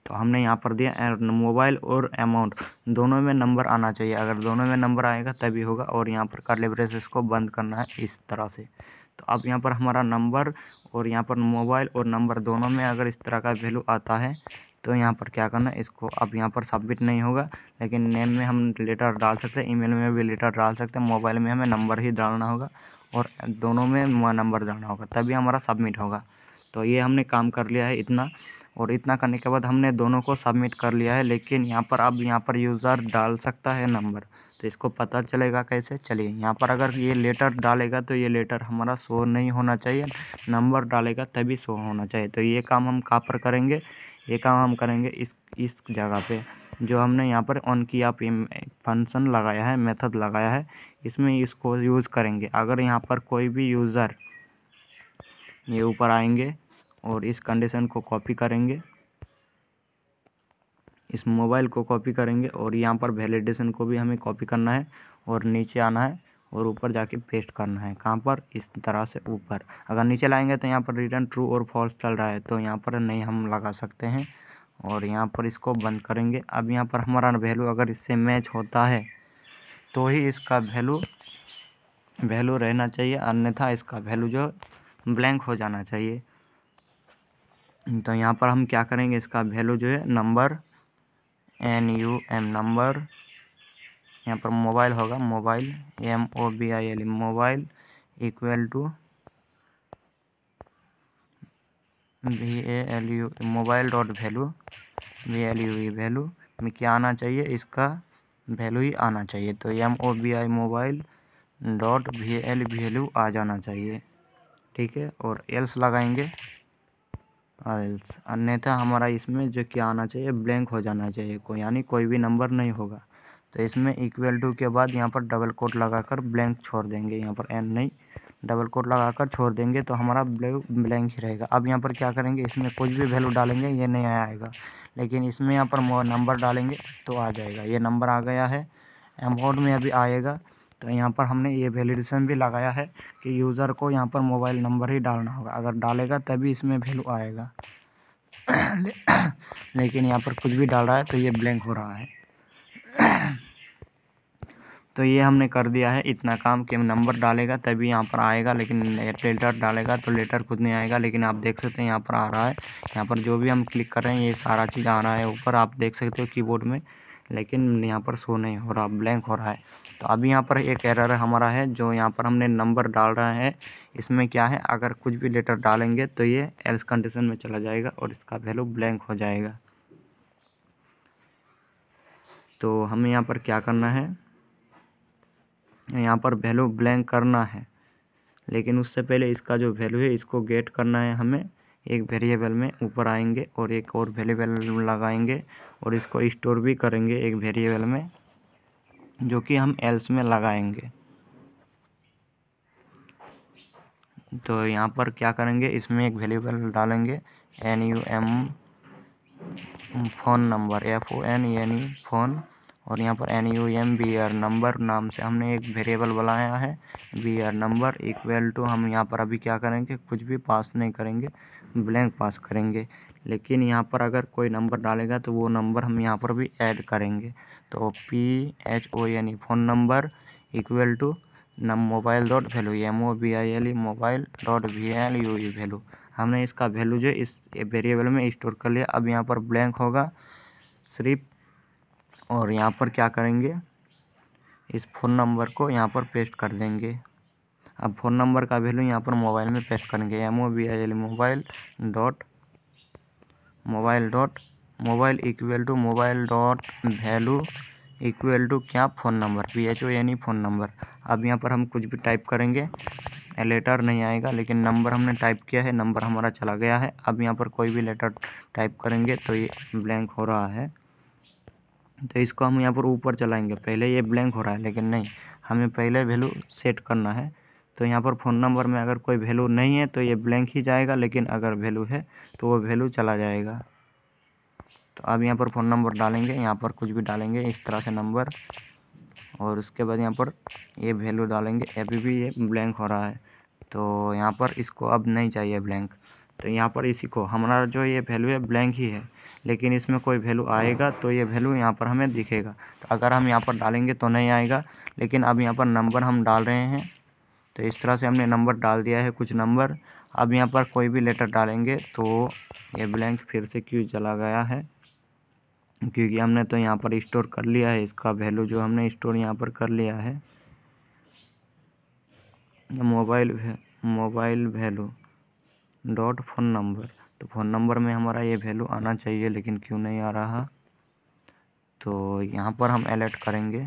तो हमने यहाँ पर दिया मोबाइल और अमाउंट दोनों में नंबर आना चाहिए। अगर दोनों में नंबर आएगा तभी होगा। और यहाँ पर कर्ली ब्रेसेस को बंद करना है इस तरह से। तो अब यहाँ पर हमारा नंबर और यहाँ पर मोबाइल और नंबर दोनों में अगर इस तरह का वैल्यू आता है तो यहाँ पर क्या करना है, इसको अब यहाँ पर सबमिट नहीं होगा। लेकिन नेम में हम लेटर डाल सकते हैं, ईमेल में भी लेटर डाल सकते हैं, मोबाइल में हमें नंबर ही डालना होगा और दोनों में नंबर डालना होगा, तभी हमारा सबमिट होगा। तो ये हमने काम कर लिया है इतना। और इतना करने के बाद हमने दोनों को सबमिट कर लिया है। लेकिन यहाँ पर अब यहाँ पर यूज़र डाल सकता है नंबर, तो इसको पता चलेगा कैसे? चलिए यहाँ पर अगर ये लेटर डालेगा तो ये लेटर हमारा शो नहीं होना चाहिए, नंबर डालेगा तभी शो होना चाहिए। तो ये काम हम कहाँ पर करेंगे, ये काम हम करेंगे इस जगह पे जो हमने यहाँ पर ऑन किया फंक्शन लगाया है, मेथड लगाया है, इसमें इसको यूज़ करेंगे। अगर यहाँ पर कोई भी यूज़र ये ऊपर आएंगे और इस कंडीशन को कॉपी करेंगे, इस मोबाइल को कॉपी करेंगे और यहाँ पर वैलिडेशन को भी हमें कॉपी करना है और नीचे आना है और ऊपर जाके पेस्ट करना है। कहाँ पर? इस तरह से ऊपर। अगर नीचे लाएंगे तो यहाँ पर रिटर्न ट्रू और फॉल्स चल रहा है, तो यहाँ पर नहीं हम लगा सकते हैं और यहाँ पर इसको बंद करेंगे। अब यहाँ पर हमारा वैल्यू अगर इससे मैच होता है तो ही इसका वैल्यू रहना चाहिए, अन्यथा इसका वैल्यू जो ब्लैंक हो जाना चाहिए। तो यहाँ पर हम क्या करेंगे, इसका वैल्यू जो है नंबर, NUM नंबर, यहाँ पर मोबाइल होगा, mobile MOBILE mobile equal to VALU mobile dot value, VALU value में क्या आना चाहिए, इसका वैल्यू ही आना चाहिए। तो MOBI मोबाइल डॉट वैल्यू आ जाना चाहिए, ठीक है। और एल्स लगाएंगे, एल्स अन्यथा हमारा इसमें जो क्या आना चाहिए, ब्लैंक हो जाना चाहिए, यानी कोई भी नंबर नहीं होगा। तो इसमें इक्वल टू के बाद यहाँ पर डबल कोट लगाकर ब्लैंक छोड़ देंगे, यहाँ पर एन नहीं डबल कोट लगाकर छोड़ देंगे तो हमारा ब्लैंक ही रहेगा। अब यहाँ पर क्या करेंगे, इसमें कुछ भी वैल्यू डालेंगे ये नहीं आएगा, लेकिन इसमें यहाँ पर नंबर डालेंगे तो आ जाएगा। ये नंबर आ गया है, अमाउंट में अभी आएगा। तो यहाँ पर हमने ये वैलिडेशन भी लगाया है कि यूज़र को यहाँ पर मोबाइल नंबर ही डालना होगा, अगर डालेगा तभी इसमें वैल्यू आएगा। लेकिन यहाँ पर कुछ भी डाल रहा है तो ये ब्लैंक हो रहा है। तो ये हमने कर दिया है इतना काम कि नंबर डालेगा तभी यहाँ पर आएगा, लेकिन लेटर डालेगा तो लेटर खुद नहीं आएगा। लेकिन आप देख सकते हैं यहाँ पर आ रहा है, यहाँ पर जो भी हम क्लिक कर रहे हैं ये सारा चीज़ आ रहा है ऊपर, आप देख सकते हो कीबोर्ड में, लेकिन यहाँ पर शो नहीं हो रहा, ब्लैंक हो रहा है। तो अभी यहाँ पर एक एरर हमारा है, जो यहाँ पर हमने नंबर डाल रहा है, इसमें क्या है, अगर कुछ भी लेटर डालेंगे तो ये एल्स कंडीशन में चला जाएगा और इसका वैल्यू ब्लैंक हो जाएगा। तो हमें यहाँ पर क्या करना है, यहाँ पर वैल्यू ब्लैंक करना है, लेकिन उससे पहले इसका जो वैल्यू है इसको गेट करना है हमें। एक वेरिएबल में ऊपर आएंगे और एक और वेरिएबल लगाएंगे और इसको स्टोर भी करेंगे एक वेरिएबल में, जो कि हम एल्स में लगाएंगे। तो यहाँ पर क्या करेंगे, इसमें एक वेरिएबल डालेंगे NUM फ़ोन नंबर, FON यानी फ़ोन, और यहाँ पर NUMBR नंबर नाम से हमने एक वेरिएबल बनाया है, BR नंबर इक्वल टू, हम यहाँ पर अभी क्या करेंगे, कुछ भी पास नहीं करेंगे, ब्लैंक पास करेंगे। लेकिन यहाँ पर अगर कोई नंबर डालेगा तो वो नंबर हम यहाँ पर भी ऐड करेंगे। तो PHO यानी phone number equal to mobile dot value, MOBILE mobile dot VALUE value, हमने इसका वैल्यू जो इस वेरिएबल में स्टोर कर लिया। अब यहाँ पर ब्लैंक होगा सिर्फ, और यहाँ पर क्या करेंगे, इस फ़ोन नंबर को यहाँ पर पेस्ट कर देंगे। अब फ़ोन नंबर का वैल्यू यहाँ पर मोबाइल में पेस्ट करेंगे, MOBILE mobile equal to mobile dot value equal to क्या, फ़ोन नंबर, PHO यानी फ़ोन नंबर। अब यहाँ पर हम कुछ भी टाइप करेंगे, लेटर नहीं आएगा, लेकिन नंबर हमने टाइप किया है, नंबर हमारा चला गया है। अब यहाँ पर कोई भी लेटर टाइप करेंगे तो ये ब्लैंक हो रहा है। तो इसको हम यहाँ पर ऊपर चलाएंगे, पहले ये ब्लैंक हो रहा है, लेकिन नहीं, हमें पहले वैल्यू सेट करना है। तो यहाँ पर फ़ोन नंबर में अगर कोई वैल्यू नहीं है तो ये ब्लैंक ही जाएगा, लेकिन अगर वैल्यू है तो वो वैल्यू चला जाएगा। तो अब यहाँ पर फ़ोन नंबर डालेंगे, यहाँ पर कुछ भी डालेंगे इस तरह से नंबर, और उसके बाद यहाँ पर ये वैल्यू डालेंगे। अभी भी ये ब्लैंक हो रहा है, तो यहाँ पर इसको अब नहीं चाहिए ब्लैंक। तो यहाँ पर इसी को, हमारा जो ये वैल्यू है ब्लैंक ही है, लेकिन इसमें कोई वैल्यू आएगा तो ये वैल्यू यहाँ पर हमें दिखेगा। तो अगर हम यहाँ पर डालेंगे तो नहीं आएगा, लेकिन अब यहाँ पर नंबर हम डाल रहे हैं, तो इस तरह से हमने नंबर डाल दिया है कुछ नंबर। अब यहाँ पर कोई भी लेटर डालेंगे तो ये ब्लैंक फिर से क्यों चला गया है, क्योंकि हमने तो यहाँ पर स्टोर कर लिया है इसका वैल्यू, जो हमने स्टोर यहाँ पर कर लिया है, mobile value dot phone number. तो फ़ोन नंबर में हमारा ये वैल्यू आना चाहिए, लेकिन क्यों नहीं आ रहा। तो यहाँ पर हम अलर्ट करेंगे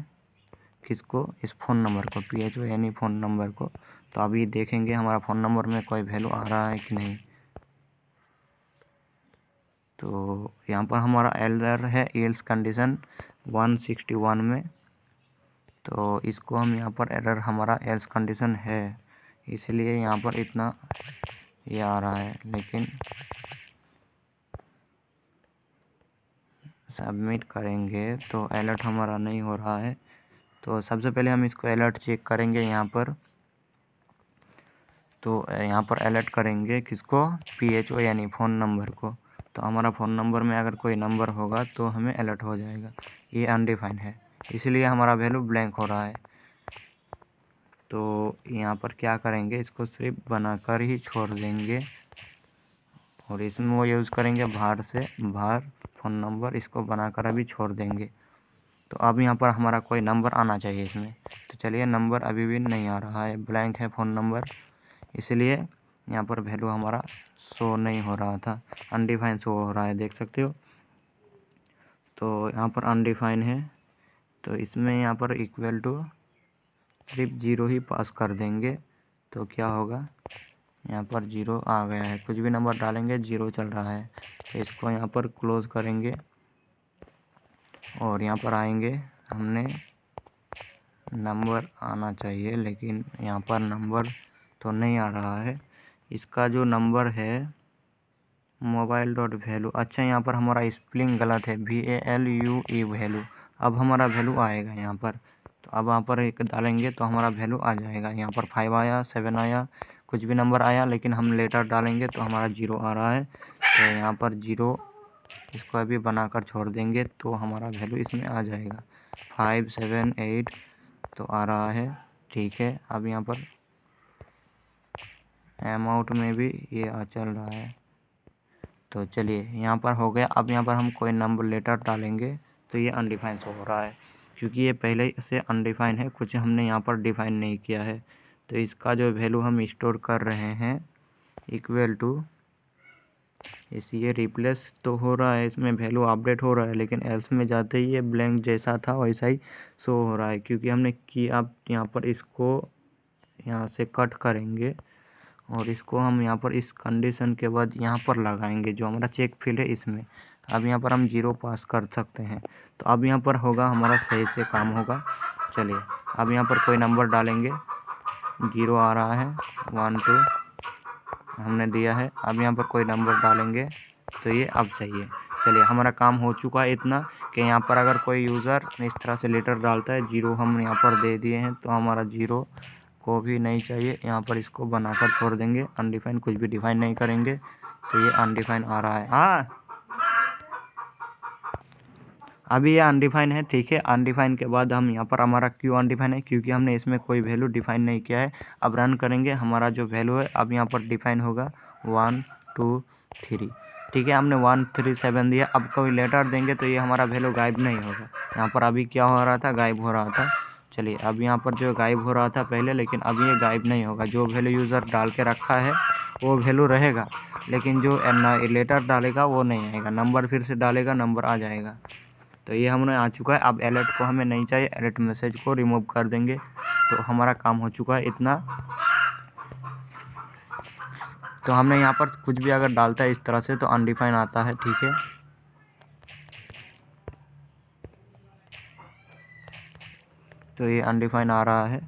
किसको, इस फ़ोन नंबर को, PHO यानी फ़ोन नंबर को। तो अभी देखेंगे हमारा फ़ोन नंबर में कोई वैल्यू आ रहा है कि नहीं। तो यहाँ पर हमारा एरर है एल्स कंडीशन 161 में, तो इसको हम यहाँ पर एरर हमारा एल्स कंडीशन है, इसलिए यहाँ पर इतना ये आ रहा है। लेकिन सबमिट करेंगे तो अलर्ट हमारा नहीं हो रहा है। तो सबसे पहले हम इसको अलर्ट चेक करेंगे यहाँ पर। तो यहाँ पर अलर्ट करेंगे किसको, PHO यानी फ़ोन नंबर को। तो हमारा फ़ोन नंबर में अगर कोई नंबर होगा तो हमें अलर्ट हो जाएगा। ये अनडिफाइंड है, इसलिए हमारा वैल्यू ब्लैंक हो रहा है। तो यहाँ पर क्या करेंगे, इसको सिर्फ बनाकर ही छोड़ देंगे, और इसमें वो यूज़ करेंगे बाहर से, बाहर फ़ोन नंबर, इसको बनाकर अभी छोड़ देंगे। तो अब यहाँ पर हमारा कोई नंबर आना चाहिए इसमें। तो चलिए, नंबर अभी भी नहीं आ रहा है, ब्लैंक है फ़ोन नंबर, इसलिए यहाँ पर वैल्यू हमारा शो नहीं हो रहा था, अनडिफाइन शो हो रहा है, देख सकते हो। तो यहाँ पर अनडिफाइन है, तो इसमें यहाँ पर इक्वल टू सिर्फ 0 ही पास कर देंगे। तो क्या होगा, यहाँ पर 0 आ गया है, कुछ भी नंबर डालेंगे 0 चल रहा है। तो इसको यहाँ पर क्लोज़ करेंगे और यहाँ पर आएंगे, हमने नंबर आना चाहिए, लेकिन यहाँ पर नंबर तो नहीं आ रहा है। इसका जो नंबर है मोबाइल डॉट वैल्यू, अच्छा यहाँ पर हमारा स्पेलिंग गलत है, VALUE वैल्यू। अब हमारा वैल्यू आएगा यहाँ पर, तो अब यहाँ पर एक डालेंगे तो हमारा वैल्यू आ जाएगा। यहाँ पर 5 आया, 7 आया, कुछ भी नंबर आया, लेकिन हम लेटर डालेंगे तो हमारा 0 आ रहा है। तो यहाँ पर 0, इसको अभी बनाकर छोड़ देंगे तो हमारा वैल्यू इसमें आ जाएगा। 5, 7, 8, तो आ रहा है, ठीक है। अब यहाँ पर अमाउंट में भी ये चल रहा है। तो चलिए यहाँ पर हो गया। अब यहाँ पर हम कोई नंबर लेटर डालेंगे तो ये अनडिफाइन शो हो रहा है, क्योंकि ये पहले से अनडिफाइन है, कुछ हमने यहाँ पर डिफाइन नहीं किया है। तो इसका जो वैल्यू हम स्टोर कर रहे हैं इक्वल टू इस, ये रिप्लेस तो हो रहा है, इसमें वैल्यू अपडेट हो रहा है, लेकिन एल्स में जाते ही ये ब्लैंक जैसा था वैसा ही शो हो रहा है, क्योंकि हमने की। अब यहाँ पर इसको यहाँ से कट करेंगे और इसको हम यहाँ पर इस कंडीशन के बाद यहाँ पर लगाएंगे जो हमारा चेक फील्ड है इसमें। अब यहाँ पर हम 0 पास कर सकते हैं। तो अब यहाँ पर होगा हमारा सही से काम होगा। चलिए अब यहाँ पर कोई नंबर डालेंगे, 0 आ रहा है, 1 2 हमने दिया है। अब यहाँ पर कोई नंबर डालेंगे तो ये अब सही है। चलिए हमारा काम हो चुका है इतना कि यहाँ पर अगर कोई यूज़र इस तरह से लेटर डालता है, 0 हम यहाँ पर दे दिए हैं, तो हमारा 0 को भी नहीं चाहिए, यहाँ पर इसको बनाकर छोड़ देंगे। अनडिफाइन कुछ भी डिफाइन नहीं करेंगे, तो ये अनडिफाइन आ रहा है। हाँ अभी ये अनडिफाइन है, ठीक है। अनडिफाइन के बाद हम यहाँ पर, हमारा क्यों अनडिफाइन है, क्योंकि हमने इसमें कोई वैल्यू डिफाइन नहीं किया है। अब रन करेंगे, हमारा जो वैल्यू है अब यहाँ पर डिफाइन होगा 1 2 3, ठीक है। हमने 1 3 7 दिया। अब कोई लेटर देंगे तो ये हमारा वैल्यू गायब नहीं होगा। यहाँ पर अभी क्या हो रहा था, गायब हो रहा था। चलिए अब यहाँ पर जो गायब हो रहा था पहले, लेकिन अब ये गायब नहीं होगा। जो वैल्यू यूज़र डाल के रखा है वो वैल्यू रहेगा, लेकिन जो लेटर डालेगा वो नहीं आएगा। नंबर फिर से डालेगा, नंबर आ जाएगा। तो ये हमने आ चुका है। अब अलर्ट को हमें नहीं चाहिए, अलर्ट मैसेज को रिमूव कर देंगे। तो हमारा काम हो चुका है इतना। तो हमने यहाँ पर कुछ भी अगर डालता है इस तरह से तो अनडिफाइन आता है, ठीक है। तो ये अनडिफाइन आ रहा है,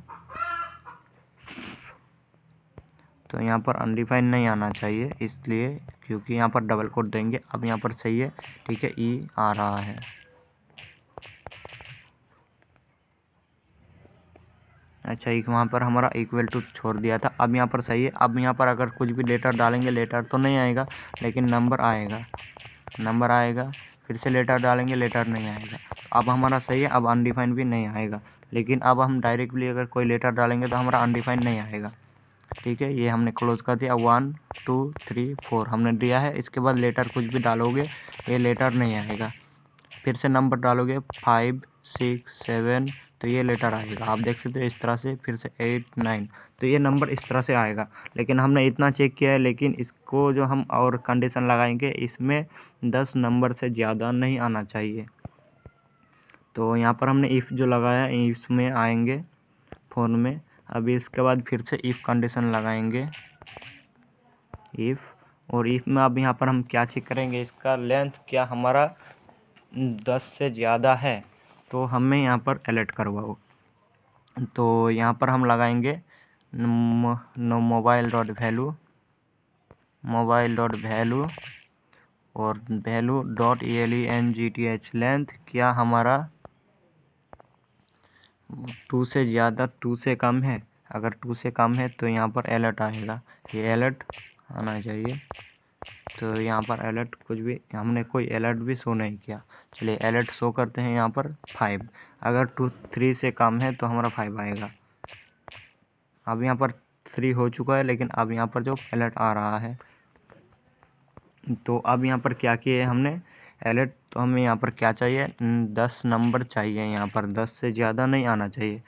तो यहाँ पर अनडिफाइन नहीं आना चाहिए, इसलिए क्योंकि यहाँ पर डबल कोट देंगे। अब यहाँ पर सही है, ठीक है, ई आ रहा है। अच्छा, एक वहाँ पर हमारा इक्वल टू छोड़ दिया था। अब यहाँ पर सही है। अब यहाँ पर अगर कुछ भी लेटर डालेंगे, लेटर तो नहीं आएगा, लेकिन नंबर आएगा, नंबर आएगा। फिर से लेटर डालेंगे, लेटर नहीं आएगा। अब हमारा सही है। अब अनडिफाइन भी नहीं आएगा, लेकिन अब हम डायरेक्टली अगर कोई लेटर डालेंगे तो हमारा अनडिफाइन नहीं आएगा, ठीक है। ये हमने क्लोज कर दिया। 1 2 3 4 हमने दिया है। इसके बाद लेटर कुछ भी डालोगे ये लेटर नहीं आएगा। फिर से नंबर डालोगे 5 6 7 तो ये लेटर आएगा। आप देख सकते हो इस तरह से। फिर से 8 9 तो ये नंबर इस तरह से आएगा। लेकिन हमने इतना चेक किया है, लेकिन इसको जो हम और कंडीशन लगाएंगे, इसमें 10 नंबर से ज़्यादा नहीं आना चाहिए। तो यहाँ पर हमने इफ़ जो लगाया है इसमें आएंगे फ़ोन में। अभी इसके बाद फिर से इफ़ कंडीशन लगाएंगे, इफ़। और इफ़ में अब यहाँ पर हम क्या चेक करेंगे, इसका लेंथ क्या हमारा 10 से ज़्यादा है, तो हमें यहाँ पर अलर्ट करवाओ। तो यहाँ पर हम लगाएंगे mobile dot value, mobile dot value और वैल्यू डॉट length लेंथ क्या हमारा 2 से ज़्यादा 2 से कम है। अगर 2 से कम है तो यहाँ पर अलर्ट आएगा, ये अलर्ट आना चाहिए। तो यहाँ पर अलर्ट कुछ भी, हमने कोई अलर्ट भी शो नहीं किया। चलिए अलर्ट शो करते हैं यहाँ पर 5। अगर 2 3 से कम है तो हमारा 5 आएगा। अब यहाँ पर 3 हो चुका है, लेकिन अब यहाँ पर जो अलर्ट आ रहा है। तो अब यहाँ पर क्या किए हमने अलर्ट, तो हमें यहाँ पर क्या चाहिए, 10 नंबर चाहिए। यहाँ पर 10 से ज़्यादा नहीं आना चाहिए।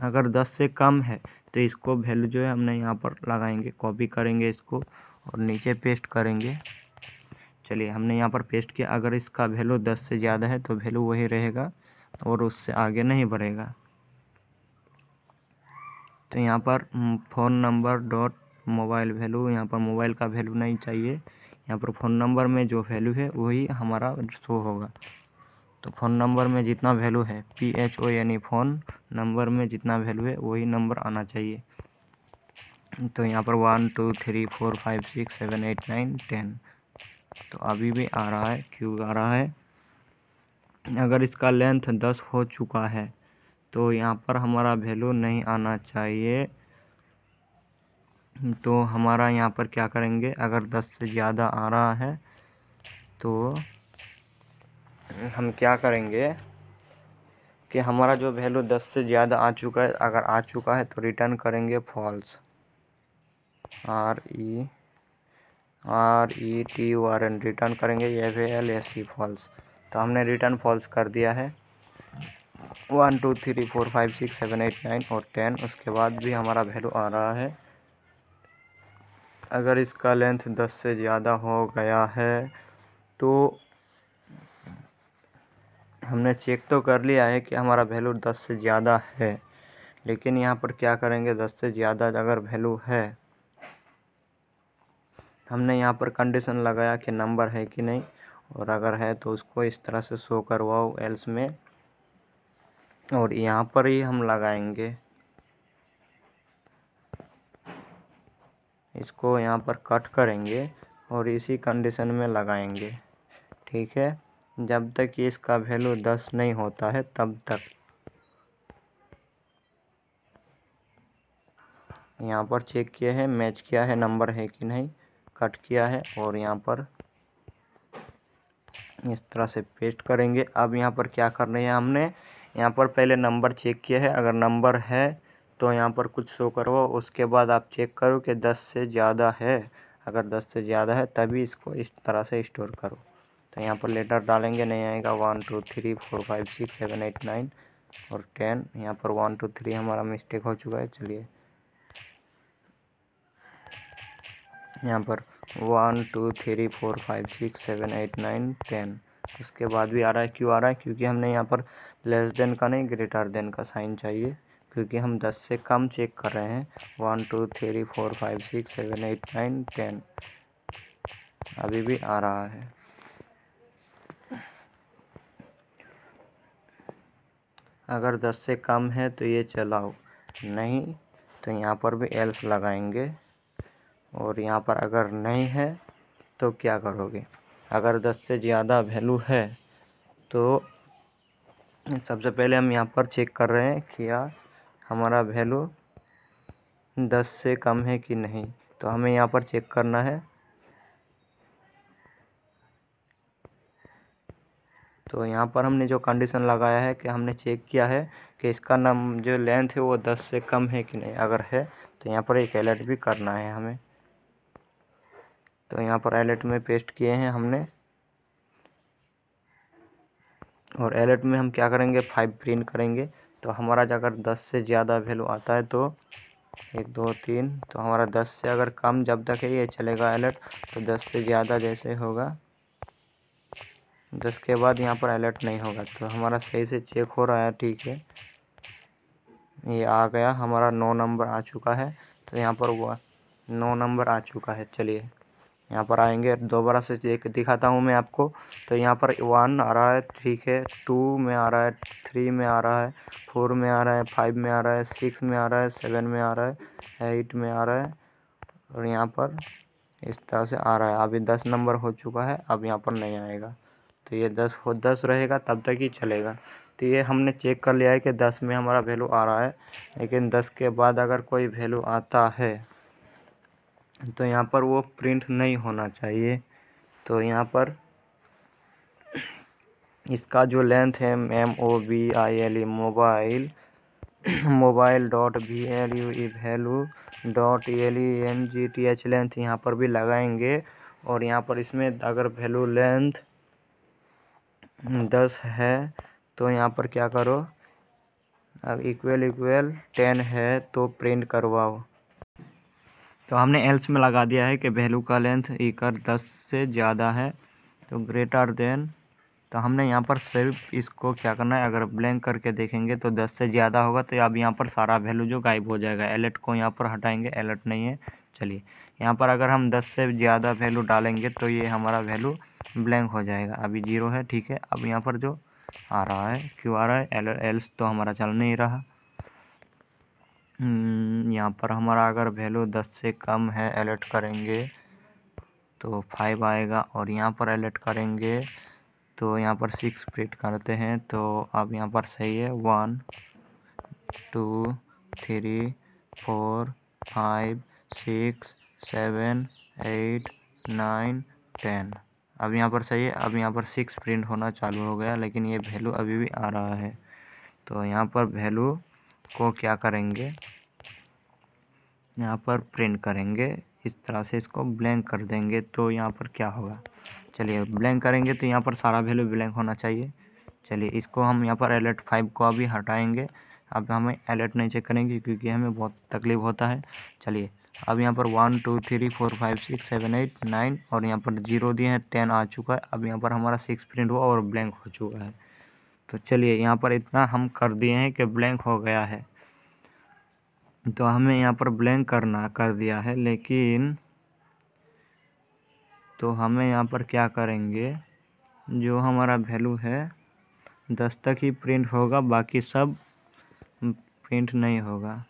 अगर 10 से कम है तो इसको वैल्यू जो है हमने यहाँ पर लगाएंगे, कॉपी करेंगे इसको और नीचे पेस्ट करेंगे। चलिए हमने यहाँ पर पेस्ट किया। अगर इसका वैल्यू 10 से ज़्यादा है तो वैल्यू वही रहेगा और उससे आगे नहीं बढ़ेगा। तो यहाँ पर phone number dot mobile value, यहाँ पर मोबाइल का वैल्यू नहीं चाहिए। यहाँ पर फ़ोन नंबर में जो वैल्यू है वही हमारा शो होगा। तो फ़ोन नंबर में जितना वैल्यू है, PHO यानी फ़ोन नंबर में जितना वैल्यू है वही नंबर आना चाहिए। तो यहाँ पर 1 2 3 4 5 6 7 8 9 10 तो अभी भी आ रहा है, क्यों आ रहा है। अगर इसका लेंथ 10 हो चुका है तो यहाँ पर हमारा वैल्यू नहीं आना चाहिए। तो हमारा यहाँ पर क्या करेंगे, अगर 10 से ज़्यादा आ रहा है तो हम क्या करेंगे, कि हमारा जो वैल्यू 10 से ज़्यादा आ चुका है, अगर आ चुका है तो रिटर्न करेंगे फॉल्स, RETURN रिटर्न करेंगे, FALSE फॉल्स। तो हमने रिटर्न फॉल्स कर दिया है 1 2 3 4 5 6 7 8 9 और 10। उसके बाद भी हमारा वैल्यू आ रहा है। अगर इसका लेंथ 10 से ज़्यादा हो गया है तो हमने चेक तो कर लिया है कि हमारा वैल्यू 10 से ज़्यादा है, लेकिन यहाँ पर क्या करेंगे, 10 से ज़्यादा अगर वैल्यू है, हमने यहाँ पर कंडीशन लगाया कि नंबर है कि नहीं, और अगर है तो उसको इस तरह से शो करवाओ एल्स में, और यहाँ पर ही हम लगाएंगे, इसको यहाँ पर कट करेंगे और इसी कंडीशन में लगाएंगे। ठीक है, जब तक कि इसका वैल्यू 10 नहीं होता है तब तक। यहाँ पर चेक किया है, मैच किया है, नंबर है कि नहीं, कट किया है और यहाँ पर इस तरह से पेस्ट करेंगे। अब यहाँ पर क्या करना है, हमने यहाँ पर पहले नंबर चेक किया है, अगर नंबर है तो यहाँ पर कुछ शो करो, उसके बाद आप चेक करो कि 10 से ज़्यादा है। अगर 10 से ज़्यादा है तभी इसको इस तरह से स्टोर करो। तो यहाँ पर लेटर डालेंगे, नहीं आएगा 1 2 3 4 5 6 7 8 9 और 10। यहाँ पर 1 2 3 हमारा मिस्टेक हो चुका है। चलिए यहाँ पर 1 2 3 4 5 6 7 8 9 10। उसके बाद भी आ रहा है, क्यों आ रहा है, क्योंकि हमने यहाँ पर लेस देन का नहीं ग्रेटर देन का साइन चाहिए, क्योंकि हम 10 से कम चेक कर रहे हैं। 1 2 3 4 5 6 7 8 9 10 अभी भी आ रहा है। अगर 10 से कम है तो ये चलाओ, नहीं तो यहाँ पर भी एल्स लगाएंगे, और यहाँ पर अगर नहीं है तो क्या करोगे। अगर 10 से ज़्यादा वैल्यू है तो सबसे पहले हम यहाँ पर चेक कर रहे हैं कि यार हमारा वैल्यू 10 से कम है कि नहीं, तो हमें यहाँ पर चेक करना है। तो यहाँ पर हमने जो कंडीशन लगाया है कि हमने चेक किया है कि इसका जो लेंथ है वो 10 से कम है कि नहीं, अगर है तो यहाँ पर एक अलर्ट भी करना है हमें। तो यहाँ पर अलर्ट में पेस्ट किए हैं हमने, और अलर्ट में हम क्या करेंगे, 5 प्रिंट करेंगे। तो हमारा अगर 10 से ज़्यादा वैल्यू आता है तो 1 2 3, तो हमारा 10 से अगर कम जब तक है ये चलेगा अलर्ट, तो 10 से ज़्यादा जैसे होगा 10 के बाद यहाँ पर अलर्ट नहीं होगा। तो हमारा सही से चेक हो रहा है, ठीक है, ये आ गया, हमारा 9 नंबर आ चुका है। तो यहाँ पर वो 9 नंबर आ चुका है। चलिए यहाँ पर आएंगे, दोबारा से दिखाता हूँ मैं आपको। तो यहाँ पर 1 आ रहा है, ठीक है, 2 में आ रहा है, 3 में आ रहा है, 4 में आ रहा है, 5 में आ रहा है, 6 में आ रहा है, 7 में आ रहा है, 8 में आ रहा है, और यहाँ पर इस तरह से आ रहा है। अभी 10 नंबर हो चुका है, अब यहाँ पर नहीं आएगा। तो ये 10 रहेगा तब तक ही चलेगा। तो ये हमने चेक कर लिया है कि 10 में हमारा वैल्यू आ रहा है, लेकिन 10 के बाद अगर कोई वैल्यू आता है तो यहाँ पर वो प्रिंट नहीं होना चाहिए। तो यहाँ पर इसका जो लेंथ है MOBILE मोबाइल .VALUE लेंथ यहाँ पर भी लगाएंगे, और यहाँ पर इसमें अगर वैल्यू लेंथ 10 है तो यहाँ पर क्या करो, अब इक्वल 10 है तो प्रिंट करवाओ। तो हमने एल्स में लगा दिया है कि वैल्यू का लेंथ इक्वल 10 से ज़्यादा है तो ग्रेटर देन। तो हमने यहाँ पर सिर्फ इसको क्या करना है, अगर ब्लैंक करके देखेंगे तो 10 से ज़्यादा होगा, तो अब यहाँ पर सारा वैल्यू जो गायब हो जाएगा। अलर्ट को यहाँ पर हटाएंगे, अलर्ट नहीं है। चलिए यहाँ पर अगर हम 10 से ज़्यादा वैल्यू डालेंगे तो ये हमारा वैल्यू ब्लैंक हो जाएगा। अभी 0 है, ठीक है। अब यहाँ पर जो आ रहा है, क्यों आ रहा है, एल्स तो हमारा चल नहीं रहा। यहाँ पर हमारा अगर वैल्यू 10 से कम है, अलर्ट करेंगे तो 5 आएगा, और यहाँ पर अलर्ट करेंगे तो यहाँ पर 6 प्रिंट करते हैं। तो अब यहाँ पर सही है, 1 2 3 4 5 6 7 8 9 10। अब यहाँ पर सही है। अब यहाँ पर 6 प्रिंट होना चालू हो गया, लेकिन ये वैल्यू अभी भी आ रहा है। तो यहाँ पर वैल्यू को क्या करेंगे, यहाँ पर प्रिंट करेंगे, इस तरह से इसको ब्लैंक कर देंगे। तो यहाँ पर क्या होगा, चलिए ब्लैंक करेंगे तो यहाँ पर सारा वैल्यू ब्लैंक होना चाहिए। चलिए इसको हम यहाँ पर अलर्ट 5 को अभी हटाएंगे। अब हमें अलर्ट नहीं चेक करेंगे क्योंकि हमें बहुत तकलीफ होता है। चलिए अब यहाँ पर 1 2 3 4 5 6 7 8 9 और यहाँ पर 0 दिए हैं, 10 आ चुका है। अब यहाँ पर हमारा 6 प्रिंट हुआ और ब्लैंक हो चुका है। तो चलिए यहाँ पर इतना हम कर दिए हैं कि ब्लैंक हो गया है। तो हमें यहाँ पर ब्लैंक कर दिया है, लेकिन तो हमें यहाँ पर क्या करेंगे, जो हमारा वैल्यू है 10 तक ही प्रिंट होगा, बाकी सब प्रिंट नहीं होगा।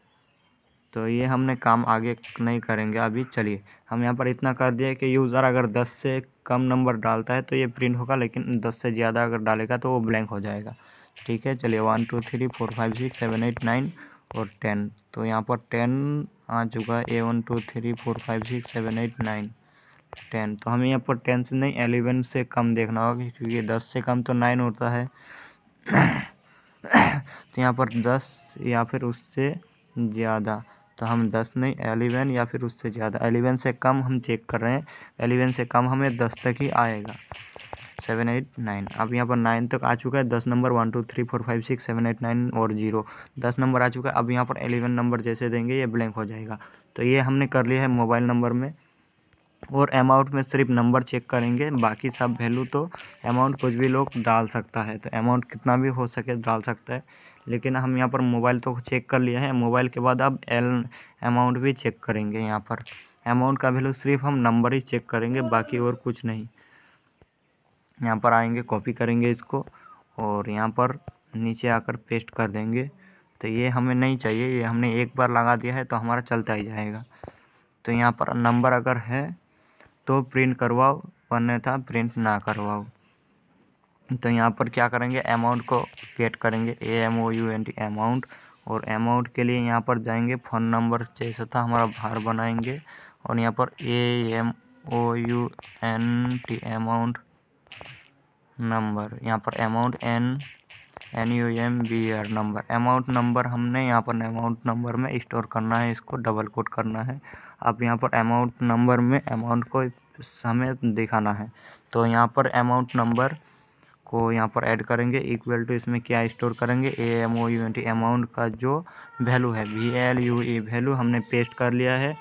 तो ये हमने काम आगे नहीं करेंगे अभी। चलिए हम यहाँ पर इतना कर दिया कि यूज़र अगर 10 से कम नंबर डालता है तो ये प्रिंट होगा, लेकिन 10 से ज़्यादा अगर डालेगा तो वो ब्लैंक हो जाएगा। ठीक है, चलिए 1 2 3 4 5 6 7 8 9 और 10। तो यहाँ पर 10 आ चुका है, A 1 2 3 4 5 6 7 8 9 10। तो हमें यहाँ पर 10 से नहीं 11 से कम देखना होगा, क्योंकि 10 से कम तो 9 होता है। तो यहाँ पर 10 या फिर उससे ज़्यादा, तो हम 10 नहीं 11 या फिर उससे ज़्यादा। 11 से कम हम चेक कर रहे हैं, 11 से कम हमें 10 तक ही आएगा, 7 8 9। अब यहाँ पर 9 तक आ चुका है, 10 नंबर 1 2 3 4 5 6 7 8 9 और 0, 10 नंबर आ चुका है। अब यहाँ पर 11 नंबर जैसे देंगे ये ब्लैंक हो जाएगा। तो ये हमने कर लिया है मोबाइल नंबर में। और अमाउंट में सिर्फ नंबर चेक करेंगे, बाकी सब वैल्यू तो अमाउंट कुछ भी लोग डाल सकता है, तो अमाउंट कितना भी हो सके डाल सकता है। लेकिन हम यहाँ पर मोबाइल तो चेक कर लिया है। मोबाइल के बाद अब अमाउंट भी चेक करेंगे। यहाँ पर अमाउंट का वैल्यू सिर्फ हम नंबर ही चेक करेंगे, बाकी और कुछ नहीं। यहाँ पर आएंगे, कॉपी करेंगे इसको और यहाँ पर नीचे आकर पेस्ट कर देंगे। तो ये हमें नहीं चाहिए, ये हमने एक बार लगा दिया है तो हमारा चलता ही जाएगा। तो यहाँ पर नंबर अगर है तो प्रिंट करवाओ, वरना था प्रिंट ना करवाओ। तो यहाँ पर क्या करेंगे, अमाउंट को गेट करेंगे, AMOUNT अमाउंट। और अमाउंट के लिए यहाँ पर जाएंगे, फ़ोन नंबर जैसा था हमारा बाहर बनाएंगे और यहाँ पर AMOUNT अमाउंट नंबर, यहाँ पर amount NUMBR number, amount number हमने यहाँ पर अमाउंट नंबर में स्टोर करना है, इसको डबल कोट करना है। अब यहाँ पर अमाउंट नंबर में अमाउंट को हमें दिखाना है। तो यहाँ पर अमाउंट नंबर को यहाँ पर ऐड करेंगे, इक्वल टू इसमें क्या स्टोर करेंगे, AMOUNT अमाउंट का जो वैल्यू है VALUE वैल्यू हमने पेस्ट कर लिया है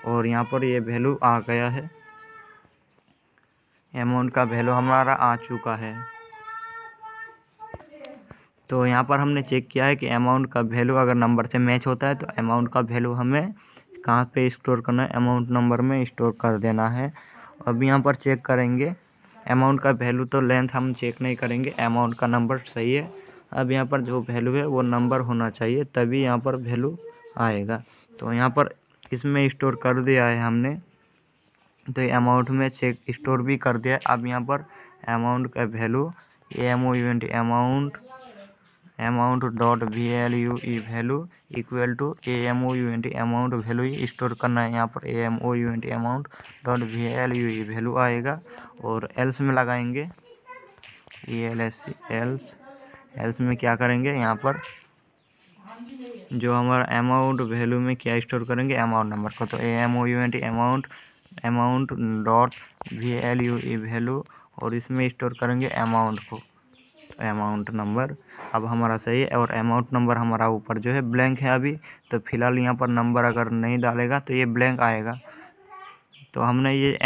और यहाँ पर ये वैल्यू आ गया है। अमाउंट का वैल्यू हमारा आ चुका है। तो यहाँ पर हमने चेक किया है कि अमाउंट का वैल्यू अगर नंबर से मैच होता है तो अमाउंट का वैल्यू हमें कहाँ पे स्टोर करना है, अमाउंट नंबर में स्टोर कर देना है। अब यहाँ पर चेक करेंगे अमाउंट का वैल्यू, तो लेंथ हम चेक नहीं करेंगे, अमाउंट का नंबर सही है। अब यहाँ पर जो वैल्यू है वो नंबर होना चाहिए, तभी यहाँ पर वैल्यू आएगा। तो यहाँ पर इसमें स्टोर कर दिया है हमने, तो ये अमाउंट में चेक स्टोर भी कर दिया है। अब यहाँ पर अमाउंट का value AMOUNT amount dot VALUE value equal to AMOUNT amount value ही स्टोर करना है। यहाँ पर AMOUNT amount dot VALUE value आएगा और एल्स में लगाएंगे, एल्स में क्या करेंगे, यहाँ पर जो हमारा अमाउंट वैल्यू में क्या स्टोर करेंगे, अमाउंट नंबर को। तो AMOUNT amount dot VALUE value और इसमें स्टोर करेंगे अमाउंट को, अमाउंट नंबर। अब हमारा सही है और अमाउंट नंबर हमारा ऊपर जो है ब्लैंक है अभी। तो फिलहाल यहाँ पर नंबर अगर नहीं डालेगा तो ये ब्लैंक आएगा। तो हमने ये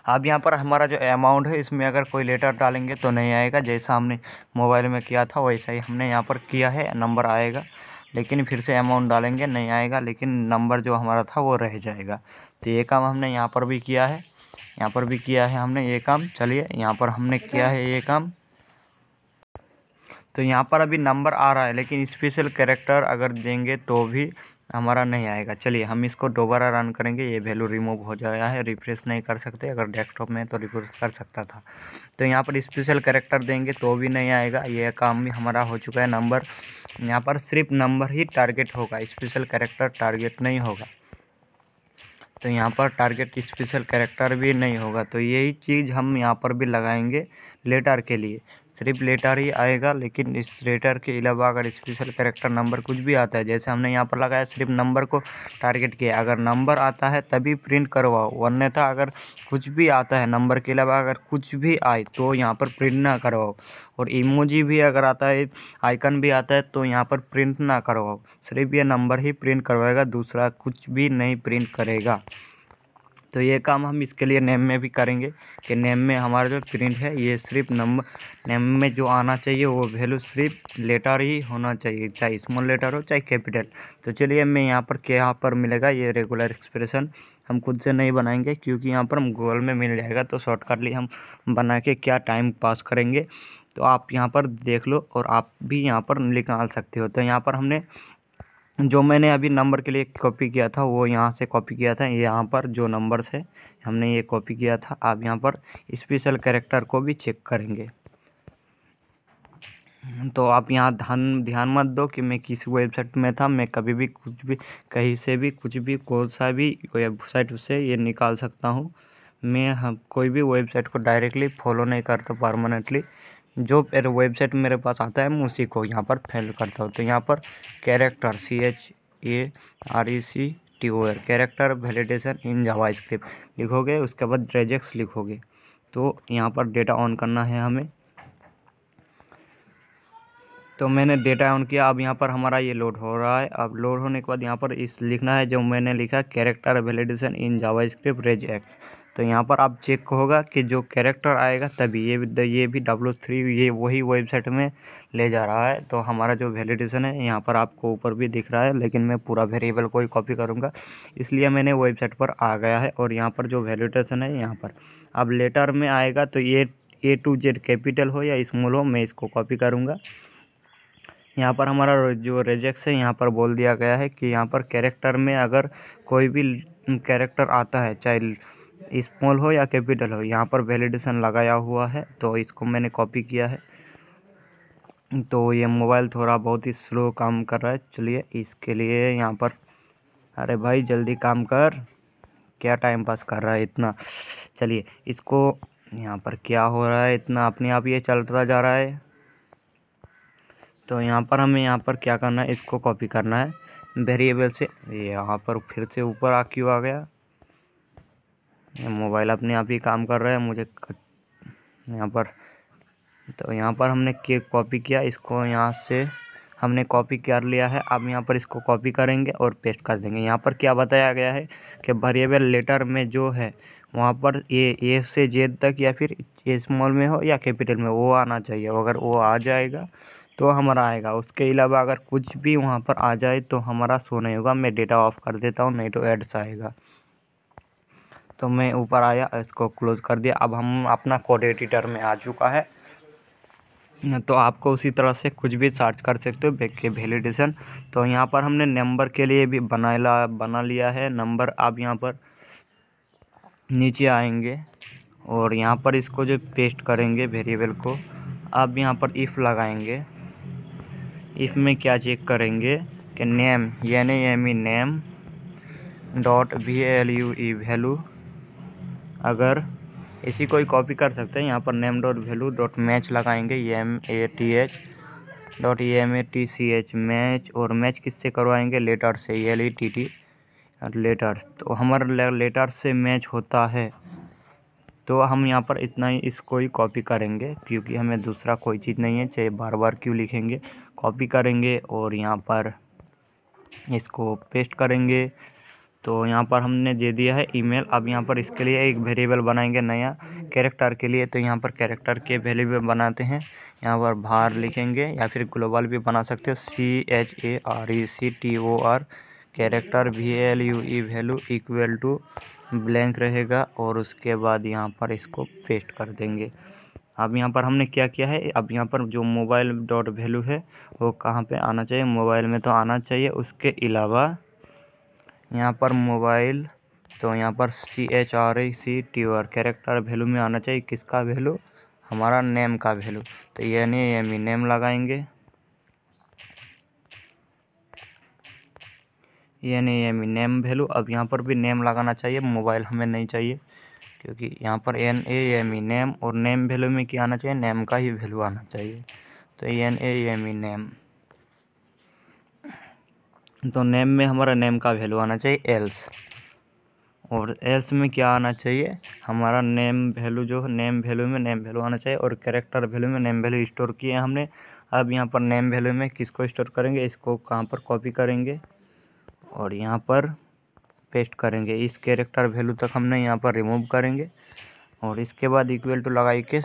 अब यहाँ पर हमारा जो अमाउंट है इसमें अगर कोई लेटर डालेंगे तो नहीं आएगा, जैसा हमने मोबाइल में किया था वैसा ही हमने यहाँ पर किया है, नंबर आएगा। लेकिन फिर से अमाउंट डालेंगे नहीं आएगा, लेकिन नंबर जो हमारा था वो रह जाएगा। तो ये काम हमने यहाँ पर भी किया है, यहाँ पर भी किया है हमने ये काम। चलिए यहाँ पर हमने किया है ये काम। तो यहाँ पर अभी नंबर आ रहा है, लेकिन स्पेशल कैरेक्टर अगर देंगे तो भी हमारा नहीं आएगा। चलिए हम इसको दोबारा रन करेंगे, ये वैल्यू रिमूव हो गया है, रिफ्रेश नहीं कर सकते, अगर डेस्कटॉप में तो रिफ्रेश कर सकता था। तो यहाँ पर स्पेशल कैरेक्टर देंगे तो भी नहीं आएगा, ये काम भी हमारा हो चुका है। नंबर यहाँ पर सिर्फ नंबर ही टारगेट होगा, स्पेशल कैरेक्टर टारगेट नहीं होगा। तो यहाँ पर टारगेट स्पेशल कैरेक्टर भी नहीं होगा। तो यही चीज़ हम यहाँ पर भी लगाएंगे लेटर के लिए। सिर्फ लेटर ही आएगा, लेकिन इस लेटर के अलावा अगर स्पेशल कैरेक्टर नंबर कुछ भी आता है, जैसे हमने यहाँ पर लगाया सिर्फ नंबर को टारगेट किया, अगर नंबर आता है तभी प्रिंट करवाओ, अन्यथा अगर कुछ भी आता है नंबर के अलावा अगर कुछ भी आए तो यहाँ पर प्रिंट ना करवाओ। और इमोजी भी अगर आता है, आइकन भी आता है तो यहाँ पर प्रिंट ना करवाओ, सिर्फ ये नंबर ही प्रिंट करवाएगा, दूसरा कुछ भी नहीं प्रिंट करेगा। तो ये काम हम इसके लिए नेम में भी करेंगे कि नेम में हमारा जो प्रिंट है ये सिर्फ नंबर, नेम में जो आना चाहिए वो वैल्यू सिर्फ लेटर ही होना चाहिए, चाहे स्मॉल लेटर हो चाहे कैपिटल। तो चलिए मैं यहाँ पर क्या यहाँ पर मिलेगा ये रेगुलर एक्सप्रेशन हम खुद से नहीं बनाएंगे, क्योंकि यहाँ पर हम गूगल में मिल जाएगा, तो शॉर्टकटली हम बना के क्या टाइम पास करेंगे। तो आप यहाँ पर देख लो और आप भी यहाँ पर निकाल सकते हो। तो यहाँ पर हमने जो मैंने अभी नंबर के लिए कॉपी किया था वो यहाँ से कॉपी किया था, यहाँ पर जो नंबर्स है हमने ये कॉपी किया था। आप यहाँ पर स्पेशल कैरेक्टर को भी चेक करेंगे। तो आप यहाँ ध्यान मत दो कि मैं किस वेबसाइट में था, मैं कभी भी कुछ भी कहीं से भी कुछ भी कौन सा भी वेबसाइट से ये निकाल सकता हूँ। मैं कोई भी वेबसाइट को डायरेक्टली फॉलो नहीं करता परमानेंटली, जो वेबसाइट मेरे पास आता है मैं उसी को यहाँ पर फॉलो करता हूँ। तो यहाँ पर character CHARECTOR character validation in JavaScript लिखोगे, उसके बाद रेजेक्स लिखोगे। तो यहाँ पर डेटा ऑन करना है हमें। तो मैंने डेटा ऑन किया, अब यहाँ पर हमारा ये लोड हो रहा है। अब लोड होने के बाद यहाँ पर इस लिखना है जो मैंने लिखा character validation in JavaScript regex. तो यहाँ पर आप चेक होगा कि जो कैरेक्टर आएगा तभी ये भी W3 ये वही वेबसाइट में ले जा रहा है। तो हमारा जो वैलिडेशन है यहाँ पर आपको ऊपर भी दिख रहा है, लेकिन मैं पूरा वेरिएबल को ही कॉपी करूँगा, इसलिए मैंने वेबसाइट पर आ गया है। और यहाँ पर जो वैलिडेशन है यहाँ पर अब लेटर में आएगा, तो ये A to Z कैपिटल हो या स्मॉल हो, मैं इसको कॉपी करूँगा। यहाँ पर हमारा जो रेजेक्स है यहाँ पर बोल दिया गया है कि यहाँ पर कैरेक्टर में अगर कोई भी कैरेक्टर आता है, चाहे स्मॉल हो या कैपिटल हो, यहाँ पर वैलिडेशन लगाया हुआ है। तो इसको मैंने कॉपी किया है। तो ये मोबाइल थोड़ा बहुत ही स्लो काम कर रहा है, चलिए इसके लिए यहाँ पर, अरे भाई जल्दी काम कर, क्या टाइम पास कर रहा है इतना। चलिए इसको यहाँ पर क्या हो रहा है, इतना अपने आप ये चलता जा रहा है। तो यहाँ पर हमें यहाँ पर क्या करना है, इसको कॉपी करना है वेरिएबल से। यहाँ पर फिर से ऊपर क्यों आ गया, मोबाइल अपने आप ही काम कर रहा है मुझे यहाँ पर। तो यहाँ पर हमने कॉपी किया, इसको यहाँ से हमने कॉपी कर लिया है। अब यहाँ पर इसको कॉपी करेंगे और पेस्ट कर देंगे। यहाँ पर क्या बताया गया है कि वेरिएबल लेटर में जो है वहाँ पर ए से जेड तक या फिर ए स्मॉल में हो या कैपिटल में वो आना चाहिए। अगर वो आ जाएगा तो हमारा आएगा, उसके अलावा अगर कुछ भी वहाँ पर आ जाए तो हमारा शो नहीं होगा। मैं डेटा ऑफ कर देता हूँ, नहीं तो एड्स आएगा। तो मैं ऊपर आया, इसको क्लोज कर दिया। अब हम अपना कोड एडिटर में आ चुका है। तो आपको उसी तरह से कुछ भी सर्च कर सकते हो बैक के वैलिडेशन। तो यहाँ पर हमने नंबर के लिए भी बना लिया है नंबर। आप यहाँ पर नीचे आएंगे और यहाँ पर इसको जो पेस्ट करेंगे वेरिएबल को, आप यहाँ पर इफ़ लगाएंगे। इफ़ में क्या चेक करेंगे कि नेम यानी नेम डॉट VALUE वैल्यू, अगर इसी को ही कॉपी कर सकते हैं। यहाँ पर name dot value dot match लगाएंगे, MATH मैच। और मैच किससे करवाएंगे, लेटर से, LETT लेटर्स। तो हमारा लेटर से मैच होता है, तो हम यहाँ पर इतना ही इसको ही कॉपी करेंगे, क्योंकि हमें दूसरा कोई चीज़ नहीं है, चाहे बार बार क्यों लिखेंगे। कॉपी करेंगे और यहाँ पर इसको पेस्ट करेंगे। तो यहाँ पर हमने दे दिया है ईमेल। अब यहाँ पर इसके लिए एक वेरिएबल बनाएंगे नया कैरेक्टर के लिए। तो यहाँ पर कैरेक्टर के वेरिएबल बनाते हैं, यहाँ पर बाहर लिखेंगे या फिर ग्लोबल भी बना सकते हो, CHARECTOR character VALUE value equal to blank रहेगा। और उसके बाद यहाँ पर इसको पेस्ट कर देंगे। अब यहाँ पर हमने क्या किया है, अब यहाँ पर जो मोबाइल डॉट वैल्यू है वो कहाँ पे आना चाहिए, मोबाइल में तो आना चाहिए। उसके अलावा यहाँ पर मोबाइल, तो यहाँ पर CHARECTOR कैरेक्टर वैल्यू में आना चाहिए किसका वैल्यू, हमारा नेम का वैल्यू। तो यानी नेम लगाएंगे। NAME name value. अब यहाँ पर भी नेम लगाना चाहिए, मोबाइल हमें नहीं चाहिए क्योंकि यहाँ पर NAME नेम, और नेम वैल्यू में क्या आना चाहिए, नेम का ही वैल्यू आना चाहिए। तो NAME नेम, तो नेम में हमारा नेम का वैल्यू आना चाहिए एल्स, और एल्स में क्या आना चाहिए, हमारा नेम वैल्यू जो है नेम वैल्यू में नेम वैल्यू आना चाहिए, और कैरेक्टर वैल्यू में नेम वैल्यू स्टोर किए हमने। अब यहाँ पर नेम वैल्यू में किसको स्टोर करेंगे, इसको कहाँ पर कॉपी करेंगे और यहाँ पर पेस्ट करेंगे। इस कैरेक्टर वैल्यू तक हमने यहाँ पर रिमूव करेंगे, और इसके बाद इक्वल टू लगाई के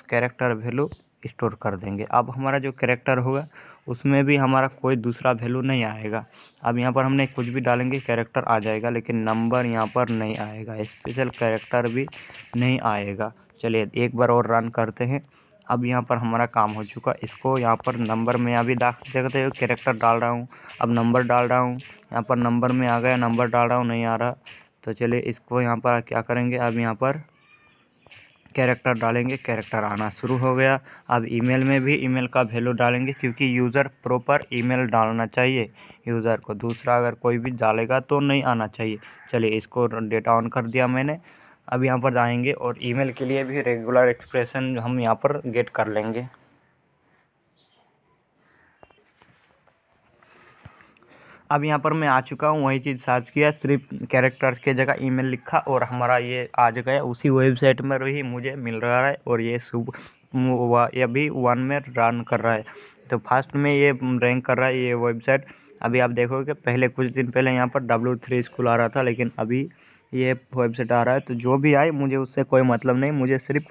कैरेक्टर वैल्यू स्टोर कर देंगे। अब हमारा जो कैरेक्टर होगा उसमें भी हमारा कोई दूसरा वैल्यू नहीं आएगा। अब यहाँ पर हमने कुछ भी डालेंगे कैरेक्टर आ जाएगा, लेकिन नंबर यहाँ पर नहीं आएगा, स्पेशल कैरेक्टर भी नहीं आएगा। चलिए एक बार और रन करते हैं। अब यहाँ पर हमारा काम हो चुका, इसको यहाँ पर नंबर में अभी देखते हो कैरेक्टर डाल रहा हूँ, अब नंबर डाल रहा हूँ, यहाँ पर नंबर में आ गया, नंबर डाल रहा हूँ नहीं आ रहा। तो चलिए इसको यहाँ पर क्या करेंगे, अब यहाँ पर कैरेक्टर डालेंगे, कैरेक्टर आना शुरू हो गया। अब ईमेल में भी ईमेल का वैल्यू डालेंगे, क्योंकि यूज़र प्रॉपर ईमेल डालना चाहिए यूज़र को, दूसरा अगर कोई भी डालेगा तो नहीं आना चाहिए। चलिए इसको डेटा ऑन कर दिया मैंने। अब यहाँ पर जाएंगे और ईमेल के लिए भी रेगुलर एक्सप्रेशन हम यहाँ पर गेट कर लेंगे। अब यहाँ पर मैं आ चुका हूँ, वही चीज़ सर्च किया, सिर्फ कैरेक्टर्स के जगह ईमेल लिखा और हमारा ये आ गया, उसी वेबसाइट में ही मुझे मिल रहा है, और ये अभी 1 में रन कर रहा है। तो फर्स्ट में ये रैंक कर रहा है ये वेबसाइट। अभी आप देखोगे पहले कुछ दिन पहले यहाँ पर W3 स्कूल आ रहा था, लेकिन अभी ये वेबसाइट आ रहा है। तो जो भी आए मुझे उससे कोई मतलब नहीं, मुझे सिर्फ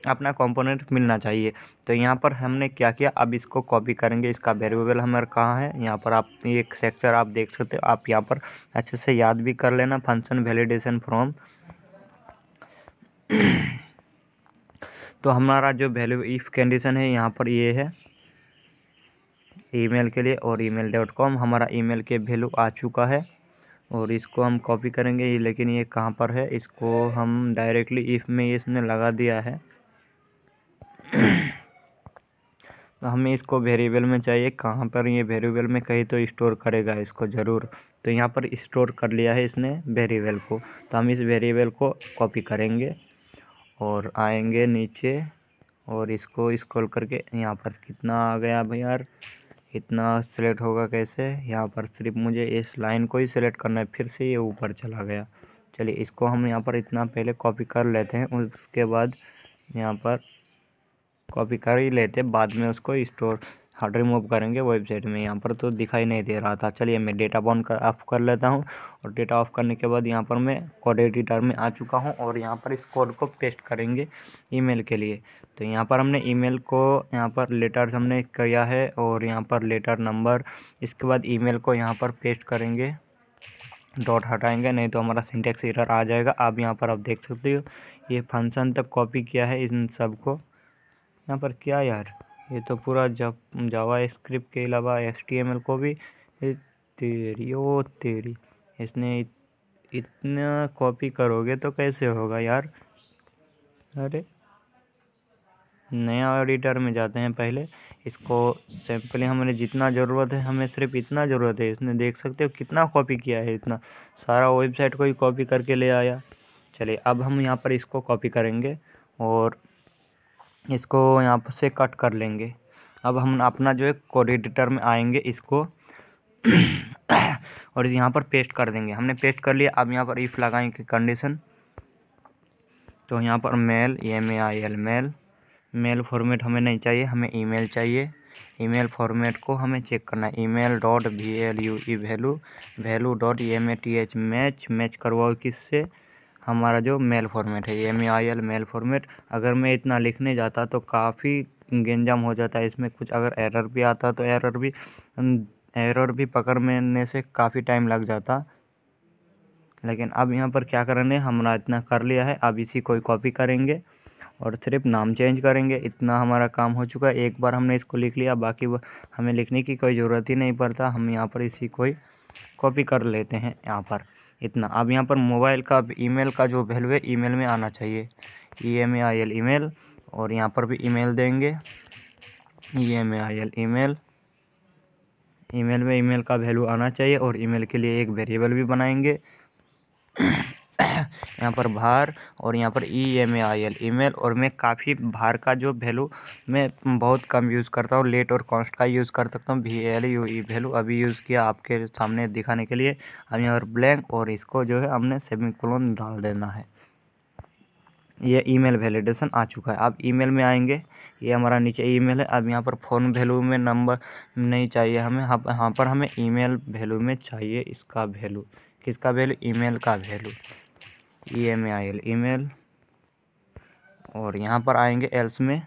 अपना कंपोनेंट मिलना चाहिए। तो यहाँ पर हमने क्या किया, अब इसको कॉपी करेंगे। इसका वेरिएबल हमारा कहाँ है, यहाँ पर आप एक सेक्टर आप देख सकते हो, आप यहाँ पर अच्छे से याद भी कर लेना, फंक्शन वैलिडेशन फ्रॉम। तो हमारा जो वैल्यू इफ कंडीशन है यहाँ पर ये है ईमेल के लिए, और email.com हमारा ईमेल के वैल्यू आ चुका है, और इसको हम कॉपी करेंगे। लेकिन ये कहाँ पर है, इसको हम डायरेक्टली इफ़ में इसने लगा दिया है। तो हमें इसको वेरिएबल में चाहिए, कहाँ पर ये वेरिएबल में कहीं तो स्टोर करेगा इसको ज़रूर। तो यहाँ पर स्टोर कर लिया है इसने वेरिएबल को। तो हम इस वेरिएबल को कॉपी करेंगे और आएंगे नीचे, और इसको स्क्रॉल करके यहाँ पर कितना आ गया भाई यार, इतना सेलेक्ट होगा कैसे, यहाँ पर सिर्फ मुझे इस लाइन को ही सिलेक्ट करना है, फिर से ये ऊपर चला गया। चलिए इसको हम यहाँ पर इतना पहले कॉपी कर लेते हैं, उसके बाद यहाँ पर कॉपी कर ही लेते, बाद में उसको स्टोर रिमूव करेंगे वेबसाइट में। यहाँ पर तो दिखाई नहीं दे रहा था। चलिए मैं डेटा ऑफ कर लेता हूँ, और डेटा ऑफ करने के बाद यहाँ पर मैं कोड एडिटर में आ चुका हूँ, और यहाँ पर इस कोड को पेस्ट करेंगे ईमेल के लिए। तो यहाँ पर हमने ईमेल को यहाँ पर लेटर्स हमने किया है, और यहाँ पर लेटर नंबर, इसके बाद ईमेल को यहाँ पर पेस्ट करेंगे, डॉट हटाएंगे नहीं तो हमारा सिंटेक्स एरर आ जाएगा। आप यहाँ पर आप देख सकते हो ये फंक्शन तक कॉपी किया है इन सब को। यहाँ पर क्या यार, ये तो पूरा जावा स्क्रिप्ट के अलावा HTML को भी तेरी इसने इतना कॉपी करोगे तो कैसे होगा यार। अरे नया एडिटर में जाते हैं पहले, इसको सिंपली हमें जितना ज़रूरत है हमें सिर्फ इतना ज़रूरत है। इसने देख सकते हो कितना कॉपी किया है, इतना सारा वेबसाइट को ही कॉपी करके ले आया। चलिए अब हम यहाँ पर इसको कॉपी करेंगे और इसको यहाँ से कट कर लेंगे। अब हम अपना जो है कोड एडिटर में आएंगे, इसको और यहाँ पर पेस्ट कर देंगे। हमने पेस्ट कर लिया। अब यहाँ पर इफ़ लगाएंगे कंडीशन, तो यहाँ पर मेल MEIL मेल फॉर्मेट हमें नहीं चाहिए, हमें ईमेल चाहिए। ईमेल फॉर्मेट को हमें चेक करना है, email.value मैच करवाओ किससे, हमारा जो मेल फॉर्मेट है MEIL मेल फॉर्मेट। अगर मैं इतना लिखने जाता तो काफ़ी गेंजाम हो जाता है इसमें, कुछ अगर एरर भी आता तो एरर भी पकड़ने से काफ़ी टाइम लग जाता। लेकिन अब यहाँ पर क्या करना है, हमने इतना कर लिया है। अब इसी को कॉपी करेंगे और सिर्फ नाम चेंज करेंगे, इतना हमारा काम हो चुका है। एक बार हमने इसको लिख लिया, बाकी हमें लिखने की कोई ज़रूरत ही नहीं पड़ता। हम यहाँ पर इसी को कॉपी कर लेते हैं यहाँ पर इतना। अब यहाँ पर मोबाइल का ईमेल का जो वैल्यू है ईमेल में आना चाहिए, EMAIL ईमेल, और यहाँ पर भी ईमेल देंगे EMAIL ईमेल, ईमेल में ईमेल का वैल्यू आना चाहिए और ईमेल के लिए एक वेरिएबल भी बनाएंगे यहाँ पर भार और यहाँ पर EMAIL ईमेल। और मैं काफ़ी भार का जो वैल्यू मैं बहुत कम यूज़ करता हूँ, लेट और कॉन्स्ट का यूज़ कर सकता हूँ। VALUE वैल्यू अभी यूज़ किया आपके सामने दिखाने के लिए। अब यहाँ पर ब्लैंक और इसको जो है हमने सेमीकोलन डाल देना है। ये ईमेल वैलिडेशन आ चुका है। अब ईमेल में आएंगे, ये हमारा नीचे ईमेल है। अब यहाँ पर फ़ोन वैल्यू में नंबर नहीं चाहिए हमें, यहाँ पर हमें ईमेल वैल्यू में चाहिए इसका वैल्यू। किसका वैल्यू? ईमेल का वैल्यू, EMAIL ईमेल। और यहाँ पर आएंगे एल्स में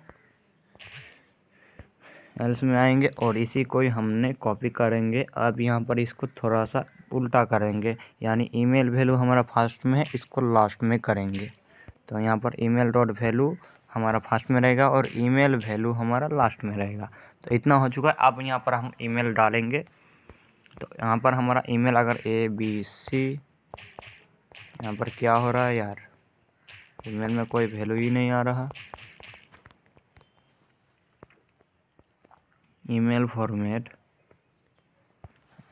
आएंगे और इसी को ही हमने कॉपी करेंगे। अब यहाँ पर इसको थोड़ा सा उल्टा करेंगे, यानी ईमेल वैल्यू हमारा फर्स्ट में है, इसको लास्ट में करेंगे। तो यहाँ पर ईमेल डॉट वैल्यू हमारा फर्स्ट में रहेगा और ईमेल वैल्यू हमारा लास्ट में रहेगा। तो इतना हो चुका है। अब यहाँ पर हम ईमेल डालेंगे। तो यहाँ पर हमारा ईमेल अगर ABC, यहाँ पर क्या हो रहा है यार, ईमेल में कोई वैल्यू ही नहीं आ रहा। ईमेल फॉर्मेट,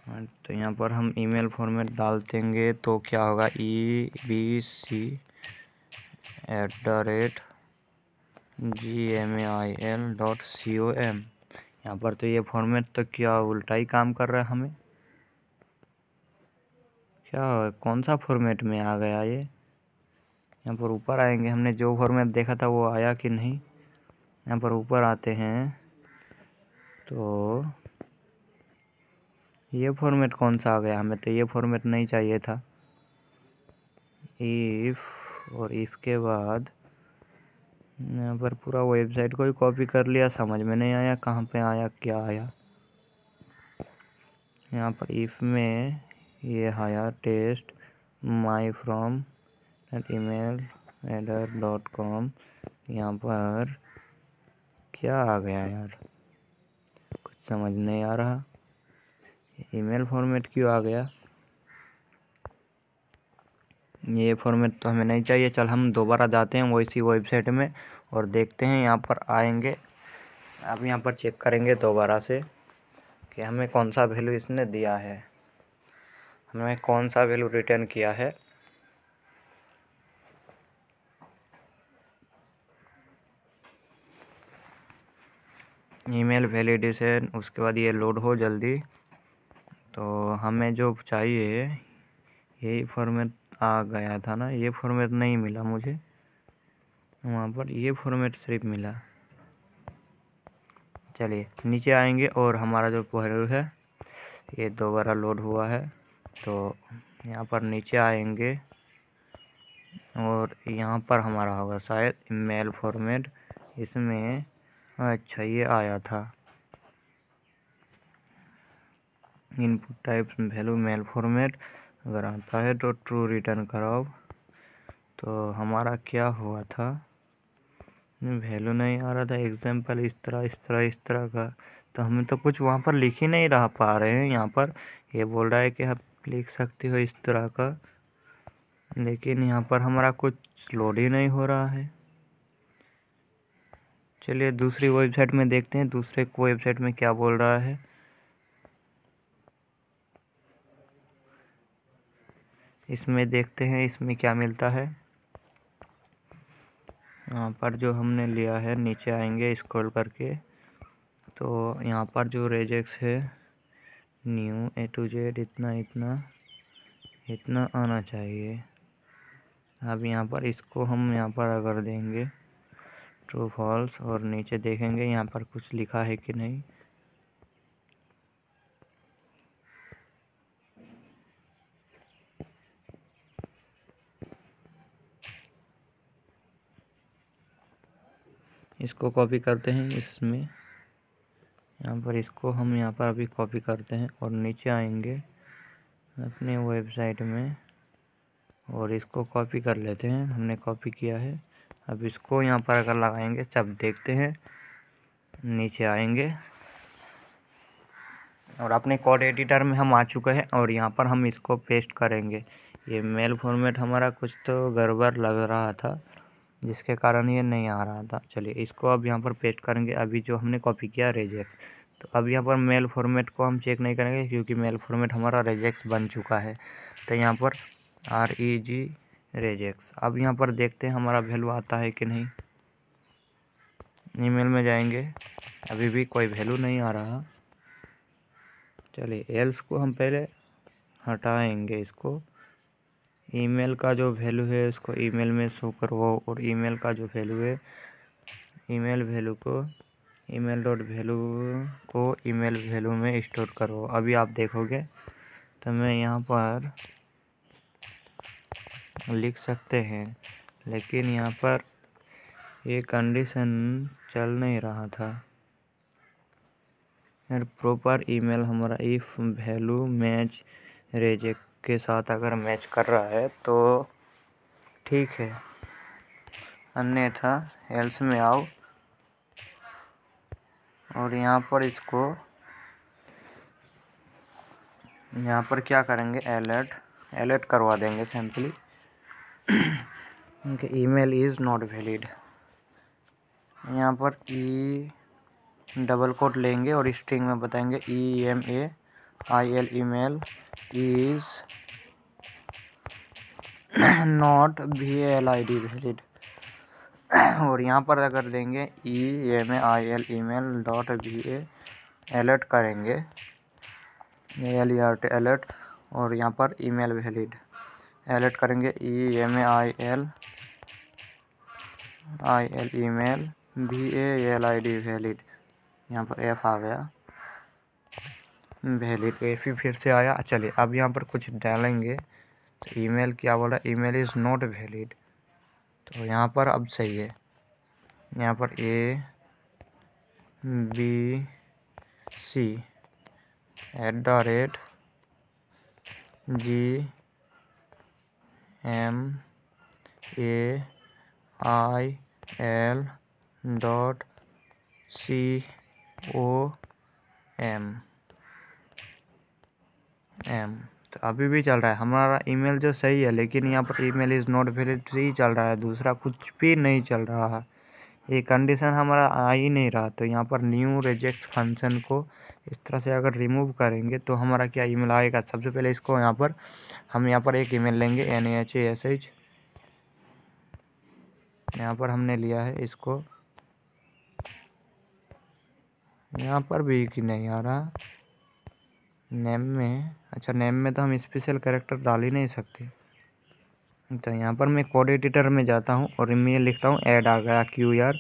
तो यहाँ पर हम ईमेल फॉर्मेट डाल देंगे तो क्या होगा, EBC@gmail.com। यहाँ पर तो ये फॉर्मेट तो क्या उल्टा ही काम कर रहा है हमें। क्या कौन सा फॉर्मेट में आ गया ये? यहाँ पर ऊपर आएंगे, हमने जो फॉर्मेट देखा था वो आया कि नहीं। यहाँ पर ऊपर आते हैं तो ये फॉर्मेट कौन सा आ गया? हमें तो ये फॉर्मेट नहीं चाहिए था। इफ़ और इफ़ के बाद यहाँ पर पूरा वेबसाइट को ही कॉपी कर लिया, समझ में नहीं आया कहाँ पे आया क्या आया। यहाँ पर इफ़ में ये आया टेस्ट माई फ्रॉम email@.com। यहाँ पर क्या आ गया यार, कुछ समझ नहीं आ रहा। ईमेल फॉर्मेट क्यों आ गया? ये फॉर्मेट तो हमें नहीं चाहिए। चल हम दोबारा जाते हैं वैसी वेबसाइट में और देखते हैं। यहाँ पर आएंगे, अब यहाँ पर चेक करेंगे दोबारा से कि हमें कौन सा वैल्यू इसने दिया है, हमें कौन सा वैल्यू रिटर्न किया है। ईमेल वैलिडेशन, उसके बाद ये लोड हो जल्दी। तो हमें जो चाहिए यही फॉर्मेट आ गया था ना, ये फॉर्मेट नहीं मिला मुझे, वहाँ पर ये फॉर्मेट सिर्फ मिला। चलिए नीचे आएंगे और हमारा जो वैल्यू है ये दोबारा लोड हुआ है। तो यहाँ पर नीचे आएंगे और यहाँ पर हमारा होगा शायद ईमेल फॉर्मेट, इसमें अच्छा ये आया था input type value mail format. अगर आता है तो ट्रू रिटर्न कराओ। तो हमारा क्या हुआ था, वैल्यू नहीं आ रहा था एग्जाम्पल इस तरह का। तो हमें तो कुछ वहाँ पर लिख ही नहीं रहा पा रहे हैं। यहाँ पर ये बोल रहा है कि आप लिख सकते हो इस तरह का, लेकिन यहाँ पर हमारा कुछ लोड ही नहीं हो रहा है। चलिए दूसरी वेबसाइट में देखते हैं, दूसरे वेबसाइट में क्या बोल रहा है। इसमें देखते हैं इसमें क्या मिलता है। यहाँ पर जो हमने लिया है, नीचे आएंगे स्क्रॉल करके, तो यहाँ पर जो रेजेक्स है न्यू A to Z इतना आना चाहिए। अब यहाँ पर इसको हम यहाँ पर अगर देंगे ट्रू फॉल्स और नीचे देखेंगे यहाँ पर कुछ लिखा है कि नहीं। इसको कॉपी करते हैं इसमें, यहाँ पर इसको हम यहाँ पर अभी कॉपी करते हैं और नीचे आएंगे अपने वेबसाइट में और इसको कॉपी कर लेते हैं। हमने कॉपी किया है। अब इसको यहाँ पर अगर लगाएंगे, सब देखते हैं, नीचे आएंगे और अपने कोड एडिटर में हम आ चुके हैं और यहाँ पर हम इसको पेस्ट करेंगे। ये मेल फॉर्मेट हमारा कुछ तो गड़बड़ लग रहा था जिसके कारण ये नहीं आ रहा था। चलिए इसको अब यहाँ पर पेस्ट करेंगे, अभी जो हमने कॉपी किया रेजेक्स। तो अब यहाँ पर मेल फॉर्मेट को हम चेक नहीं करेंगे क्योंकि मेल फॉर्मेट हमारा रेजेक्स बन चुका है। तो यहाँ पर REG रेजेक्स। अब यहाँ पर देखते हैं हमारा वैल्यू आता है कि नहीं। ईमेल में जाएंगे, अभी भी कोई वैल्यू नहीं आ रहा। चलिए एल्स को हम पहले हटाएंगे। इसको ईमेल का जो वैल्यू है उसको ईमेल में शो करवाओ और ईमेल का जो वैल्यू है ईमेल वैल्यू को ईमेल डॉट वैल्यू को ईमेल वैल्यू में स्टोर करो। अभी आप देखोगे तो मैं यहाँ पर लिख सकते हैं, लेकिन यहाँ पर ये कंडीशन चल नहीं रहा था। यार प्रॉपर ईमेल हमारा इफ वैल्यू मैच रेजेक्ट के साथ अगर मैच कर रहा है तो ठीक है, अन्यथा एल्स में आओ और यहाँ पर इसको यहाँ पर क्या करेंगे, अलर्ट करवा देंगे सिंपली उनके ईमेल इज़ नॉट वैलिड। यहाँ पर डबल कोट लेंगे और स्ट्रिंग में बताएंगे EMAIL email is not VALID valid. और यहाँ पर अगर देंगे EMAIL email dot VA alert करेंगे ALERT अलर्ट, और यहाँ पर ईमेल वैलिड अलर्ट करेंगे EMAIL ईमेल VALID वैलिड। यहाँ पर F आ गया वैलिड, F ही फिर से आया। चलिए अब यहाँ पर कुछ डालेंगे तो ईमेल क्या बोला, ईमेल इज़ नॉट वैलिड। तो यहाँ पर अब सही है। यहाँ पर GMAIL.com। तो अभी भी चल रहा है हमारा ईमेल जो सही है, लेकिन यहाँ पर ईमेल इज़ नॉट वैलिड ही चल रहा है, दूसरा कुछ भी नहीं चल रहा है। ये कंडीशन हमारा आ ही नहीं रहा। तो यहाँ पर न्यू रेजेक्ट फंक्शन को इस तरह से अगर रिमूव करेंगे तो हमारा क्या ईमेल आएगा। सबसे पहले इसको यहाँ पर हम एक ईमेल लेंगे NAHASH। यहाँ पर हमने लिया है इसको, यहाँ पर भी कि नहीं आ रहा नेम में। अच्छा नेम में तो हम स्पेशल कैरेक्टर डाल ही नहीं सकते। तो यहाँ पर मैं कोड एडिटर में जाता हूँ और मैं लिखता हूँ ऐड आ गया QR